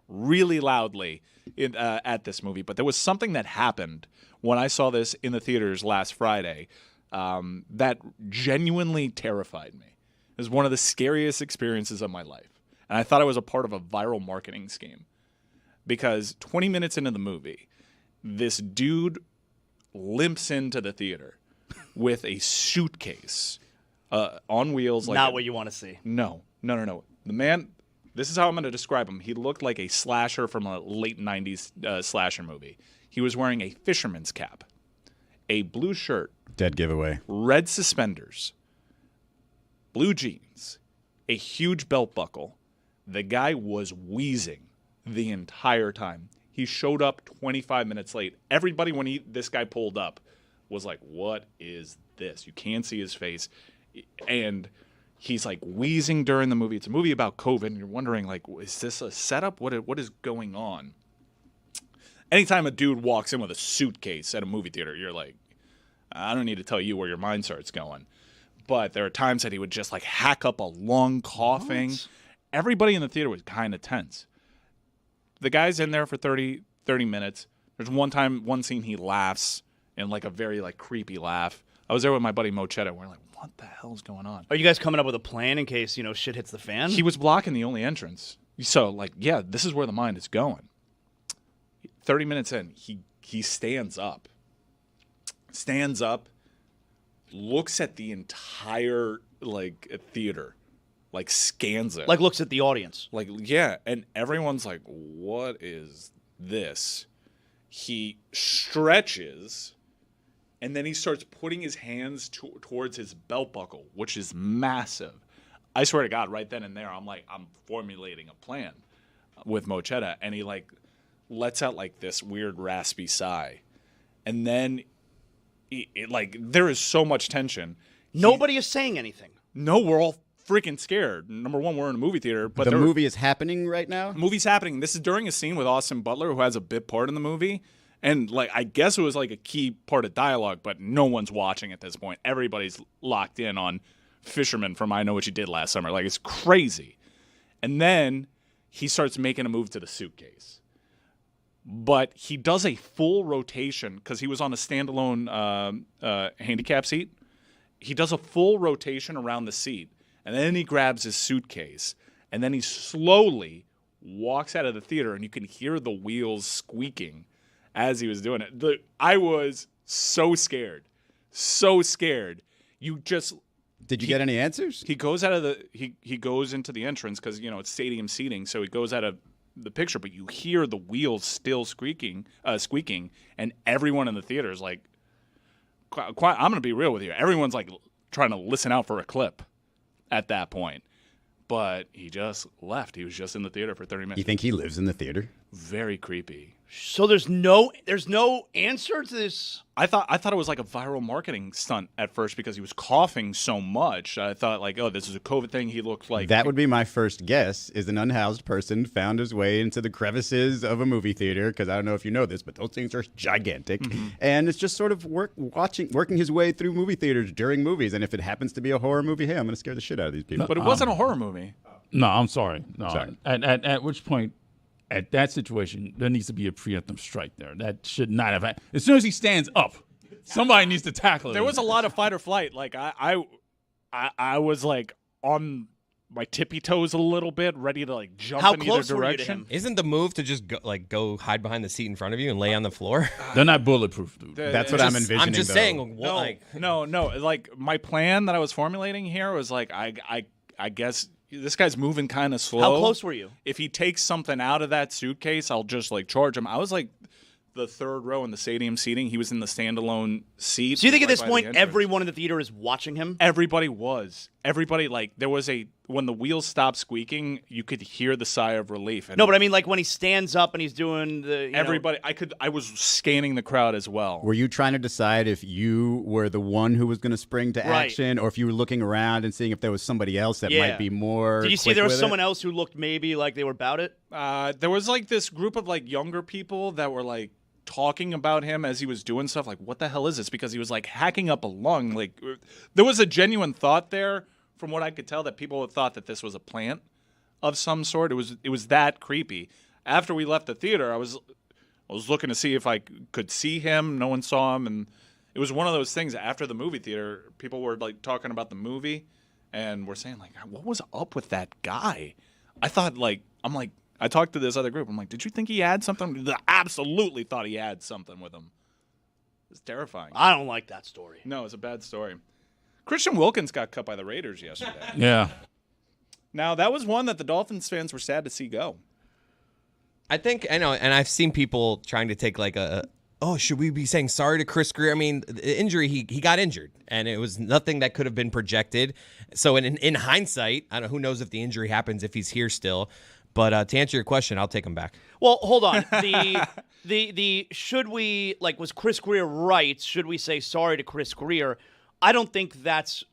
really loudly at this movie, but there was something that happened when I saw this in the theaters last Friday that genuinely terrified me. It was one of the scariest experiences of my life, and I thought it was a part of a viral marketing scheme because 20 minutes into the movie, this dude limps into the theater with a suitcase on wheels. Like Not what you want to see. No. The man, this is how I'm going to describe him. He looked like a slasher from a late 90s slasher movie. He was wearing a fisherman's cap, a blue shirt, Dead giveaway, red suspenders, blue jeans, a huge belt buckle. The guy was wheezing the entire time. He showed up 25 minutes late. Everybody, when this guy pulled up, was like, what is this? You can't see his face. And he's like wheezing during the movie. It's a movie about COVID, and you're wondering, like, is this a setup? What is going on? Anytime a dude walks in with a suitcase at a movie theater, you're like, I don't need to tell you where your mind starts going. But there are times that he would just like hack up a long coughing. What? Everybody in the theater was kind of tense. The guy's in there for 30 minutes. There's one scene he laughs in like a very like creepy laugh. I was there with my buddy Mochetta, and we're like, what the hell is going on? Are you guys coming up with a plan in case, shit hits the fan? He was blocking the only entrance. So like, yeah, this is where the mind is going. 30 minutes in, he stands up, looks at the entire like theater, like scans it, like looks at the audience, like yeah, and everyone's like, "What is this?" He stretches, and then he starts putting his hands towards his belt buckle, which is massive. I swear to God, right then and there, I'm formulating a plan with Mochetta, and he like lets out like this weird raspy sigh, and then there is so much tension. Nobody is saying anything. No, we're all freaking scared. Number one, we're in a movie theater, but the movie is happening right now. Movie's happening. This is during a scene with Austin Butler, who has a bit part in the movie, and like I guess it was like a key part of dialogue, but no one's watching at this point. Everybody's locked in on Fisherman from I Know What You Did Last Summer. Like it's crazy, and then he starts making a move to the suitcase. But he does a full rotation because he was on a standalone handicap seat. He does a full rotation around the seat, and then he grabs his suitcase, and then he slowly walks out of the theater, and you can hear the wheels squeaking as he was doing it. I was so scared. Did you get any answers? He goes out of he goes into the entrance because it's stadium seating, so he goes out of the picture, but you hear the wheels still squeaking, and everyone in the theater is like, I'm going to be real with you. Everyone's like trying to listen out for a clip at that point. But he just left. He was just in the theater for 30 minutes. You think he lives in the theater? Very creepy. So there's no answer to this. I thought it was like a viral marketing stunt at first because he was coughing so much. I thought like, oh, this is a COVID thing. He looked like that would be my first guess. Is an unhoused person found his way into the crevices of a movie theater? Because I don't know if you know this, but those things are gigantic, and it's just sort of working his way through movie theaters during movies. And if it happens to be a horror movie, hey, I'm going to scare the shit out of these people. But it wasn't a horror movie. No, I'm sorry. No. Sorry. At which point, at that situation, there needs to be a preemptive strike there. That should not have happened. As soon as he stands up, somebody needs to tackle him. There was a lot of fight or flight. Like I was like on my tippy toes a little bit, ready to like jump in either direction. Isn't the move to just go hide behind the seat in front of you and lay on the floor? They're not bulletproof, dude. That's what I'm envisioning. I'm just saying. No. Like my plan that I was formulating here was like I guess this guy's moving kind of slow. How close were you? If he takes something out of that suitcase, I'll just like charge him. I was like the third row in the stadium seating. He was in the standalone seat. So you think at this point everyone in the theater is watching him? Everybody was. Everybody, like, there was a when the wheels stopped squeaking, you could hear the sigh of relief. And No, but I mean, like when he stands up and he's doing the everybody, I was scanning the crowd as well. Were you trying to decide if you were the one who was going to spring to Right. action, or if you were looking around and seeing if there was somebody else that might be more? Did you see quick there was with someone it? else who looked maybe like they were about it? There was like this group of like younger people that were like talking about him as he was doing stuff. Like, what the hell is this? Because he was like hacking up a lung. Like, there was a genuine thought there. From what I could tell, that people had thought that this was a plant of some sort. It was that creepy. After we left the theater, I was looking to see if I could see him. No one saw him, and it was one of those things. After the movie theater, people were like talking about the movie, and we're saying like, what was up with that guy? I thought I talked to this other group. I'm like, did you think he had something? They absolutely thought he had something with him. It's terrifying. I don't like that story. No, it's a bad story. Christian Wilkins got cut by the Raiders yesterday. Yeah. Now, that was one that the Dolphins fans were sad to see go. I think, I know, and I've seen people trying to take like should we be saying sorry to Chris Greer? I mean, the injury, he got injured, and it was nothing that could have been projected. So in hindsight, I don't know, who knows if the injury happens if he's here still. But to answer your question, I'll take him back. Well, hold on. The should we, like, was Chris Greer right? Should we say sorry to Chris Greer? I don't think that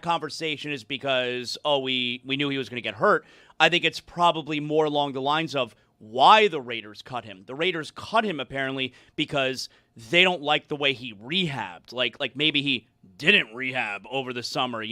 conversation is because, we knew he was going to get hurt. I think it's probably more along the lines of why the Raiders cut him. The Raiders cut him apparently because they don't like the way he rehabbed. Like maybe he didn't rehab over the summer,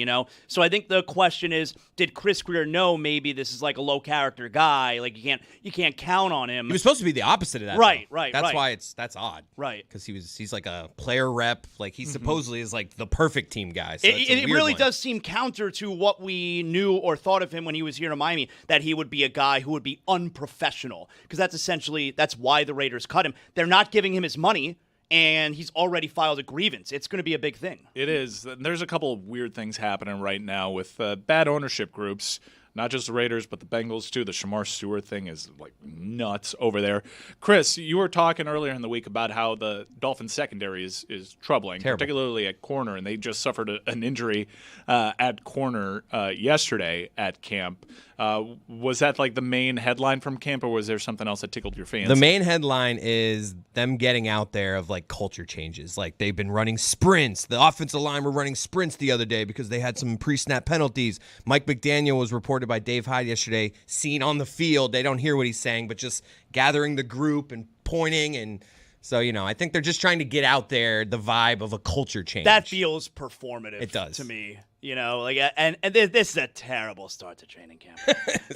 So I think the question is, did Chris Greer know maybe this is like a low character guy? Like you can't count on him. He was supposed to be the opposite of that. Right, though. right. That's why that's odd. Right. Because he's like a player rep. Like he supposedly is like the perfect team guy. So It really does seem counter to what we knew or thought of him when he was here in Miami, that he would be a guy who would be unprofessional. Because that's why the Raiders cut him. They're not giving him his money, and he's already filed a grievance. It's going to be a big thing. It is. There's a couple of weird things happening right now with bad ownership groups. Not just the Raiders, but the Bengals, too. The Shamar Stewart thing is, like, nuts over there. Chris, you were talking earlier in the week about how the Dolphins secondary is troubling, particularly at corner, and they just suffered an injury at corner yesterday at camp. Was that, like, the main headline from camp, or was there something else that tickled your fancy? The main headline is them getting out there of, like, culture changes. Like, they've been running sprints. The offensive line were running sprints the other day because they had some pre-snap penalties. Mike McDaniel was reported by Dave Hyde yesterday, seen on the field. They don't hear what he's saying, but just gathering the group and pointing. And so, I think they're just trying to get out there the vibe of a culture change. That feels performative. It does. To me. And this is a terrible start to training camp.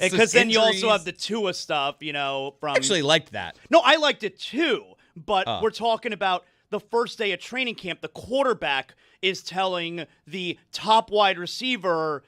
Because then you also have the Tua stuff, from... I actually liked that. No, I liked it too. But we're talking about the first day of training camp. The quarterback is telling the top wide receiver,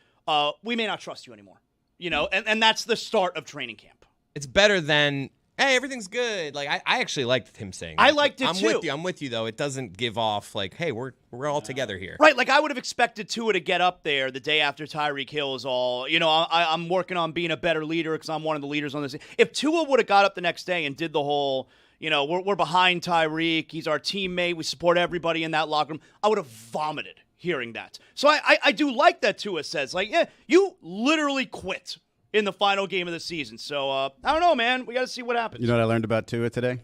we may not trust you anymore. And that's the start of training camp. It's better than, hey, everything's good. Like, I actually liked him saying that. I liked it too. I'm with you, though. It doesn't give off, like, hey, we're all together here. Right, like I would have expected Tua to get up there the day after Tyreek Hill is all, I'm working on being a better leader because I'm one of the leaders on this. If Tua would have got up the next day and did the whole, we're behind Tyreek, he's our teammate, we support everybody in that locker room, I would have vomited hearing that. So I do like that Tua says, like, yeah, you literally quit in the final game of the season. So, I don't know, man. We got to see what happens. You know what I learned about Tua today?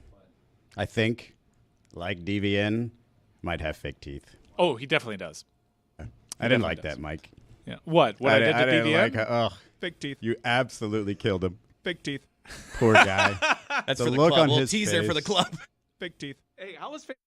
I think, like DVN, might have fake teeth. Oh, he definitely does. I didn't like that, Mike. Yeah. What? What I did to didn't DVN? like ugh. Fake teeth. You absolutely killed him. Fake teeth. Poor guy. That's the for the look club. on Little his teaser face. for the club. Fake teeth. Hey, how was fake